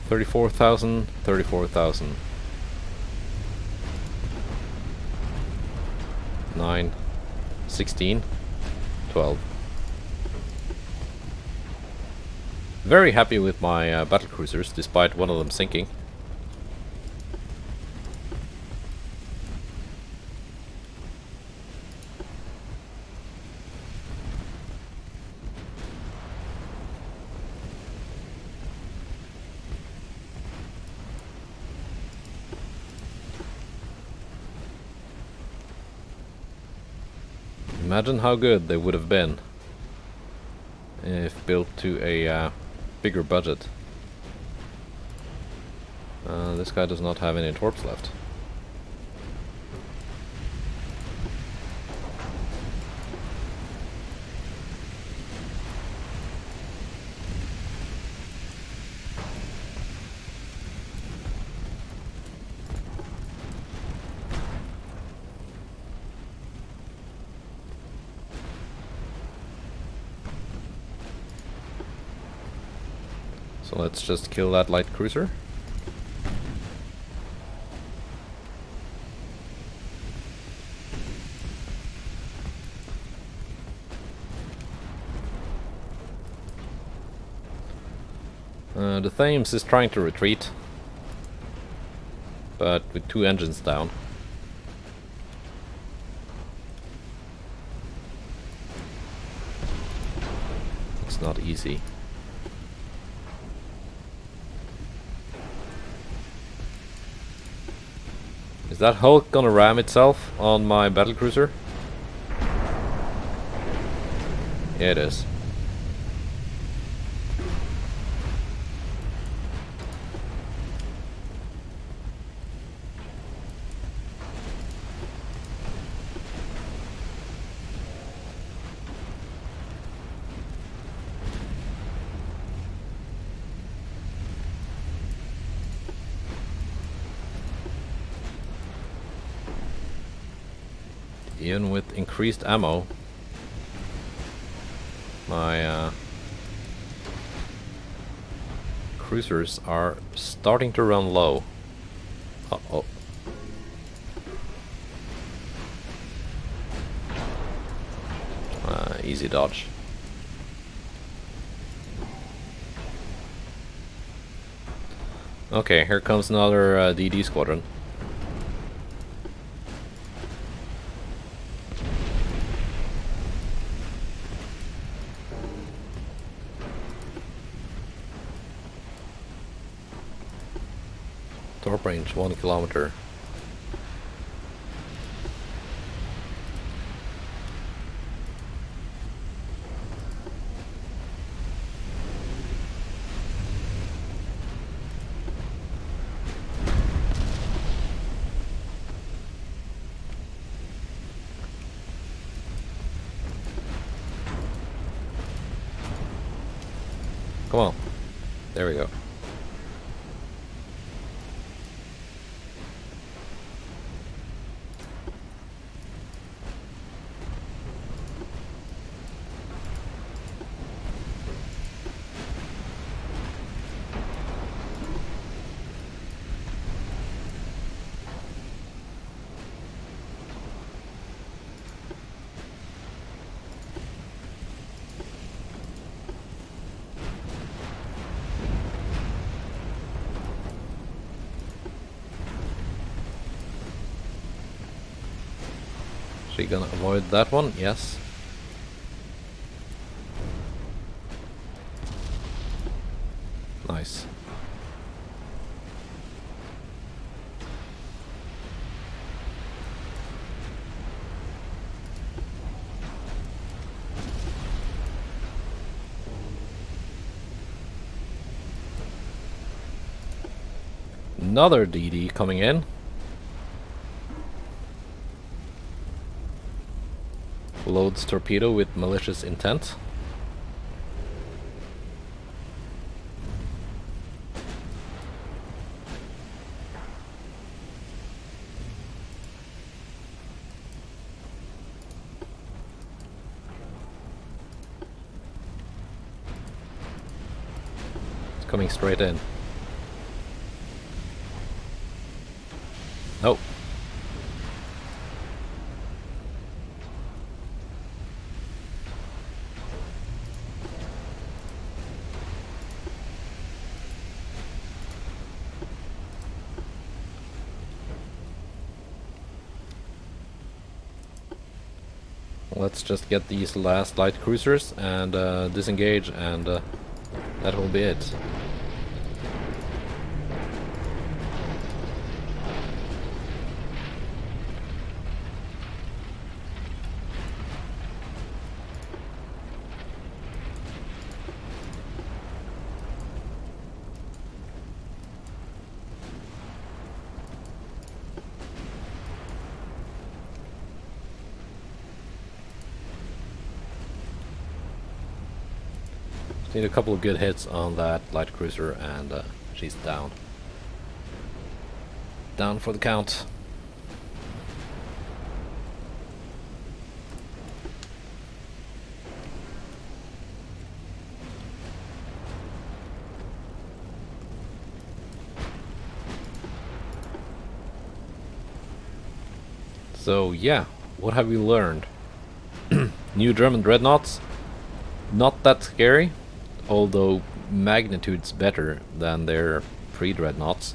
$34,000, $34,000. 9, 16, 12. Very happy with my battlecruisers, despite one of them sinking. Imagine how good they would have been if built to a bigger budget. This guy does not have any torps left. So let's just kill that light cruiser. The Thames is trying to retreat, but with 2 engines down. It's not easy. Is that Hulk gonna ram itself on my battlecruiser? Yeah, it is. Even with increased ammo, my cruisers are starting to run low. Uh-oh. Easy dodge. Okay, here comes another DD squadron. Torp range 1 kilometer. Come on. There we go. She gonna avoid that one? Yes. Nice. Another DD coming in. Loads torpedo with malicious intent. It's coming straight in. Nope. Let's just get these last light cruisers and disengage, and that will be it. Need a couple of good hits on that light cruiser, and she's down. Down for the count. So yeah, what have we learned? New German Dreadnoughts, not that scary, although magnitudes better than their pre-Dreadnoughts.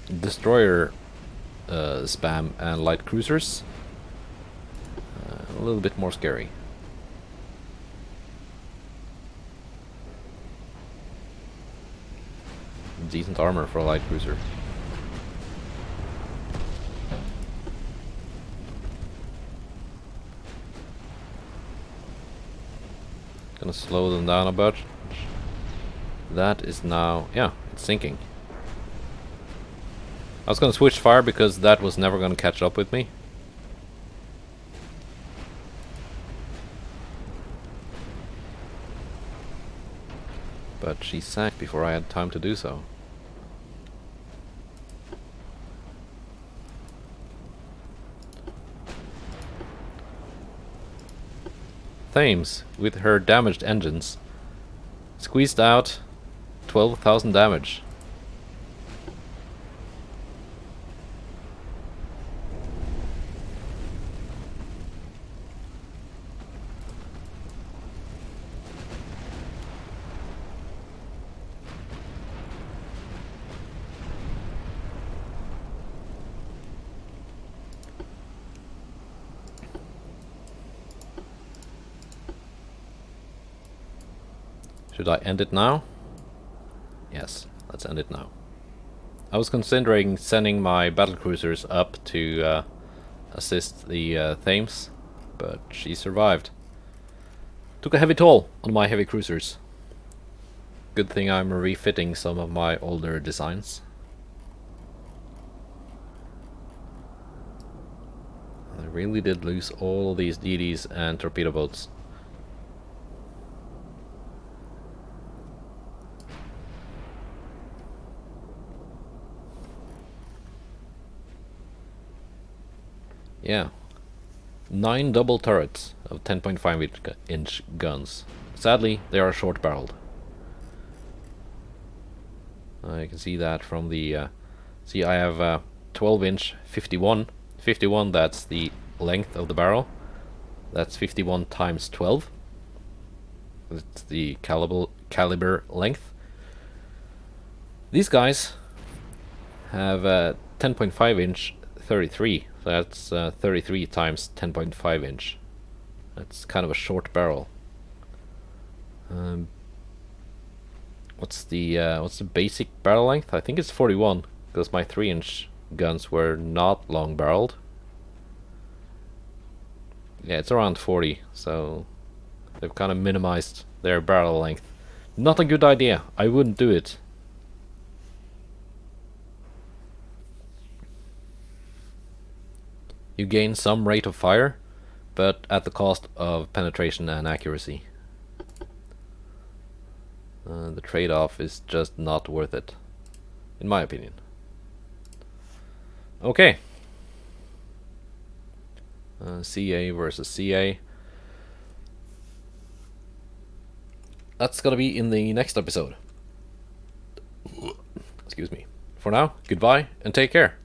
Destroyer spam and light cruisers, a little bit more scary. Decent armor for a light cruiser. Gonna slow them down a bit. That is now, yeah, it's sinking. I was gonna switch fire because that was never gonna catch up with me. But she sank before I had time to do so. Thames, with her damaged engines, squeezed out 12,000 damage. Should I end it now? Yes, let's end it now. I was considering sending my battlecruisers up to assist the Thames, but she survived. Took a heavy toll on my heavy cruisers. Good thing I'm refitting some of my older designs. I really did lose all these DDs and torpedo boats. Yeah, 9 double turrets of 10.5-inch guns. Sadly, they are short-barreled. You can see that from the... see, I have 12-inch 51. 51, that's the length of the barrel. That's 51 times 12. That's the caliber length. These guys have 10.5-inch 33. So that's 33 times 10.5 inch. That's kind of a short barrel. What's the basic barrel length? I think it's 41, because my 3-inch guns were not long barreled. Yeah, it's around 40, so they've kind of minimized their barrel length. Not a good idea. I wouldn't do it. You gain some rate of fire, but at the cost of penetration and accuracy. The trade-off is just not worth it, in my opinion. Okay. CA versus CA. That's gonna be in the next episode. Excuse me. For now, goodbye and take care.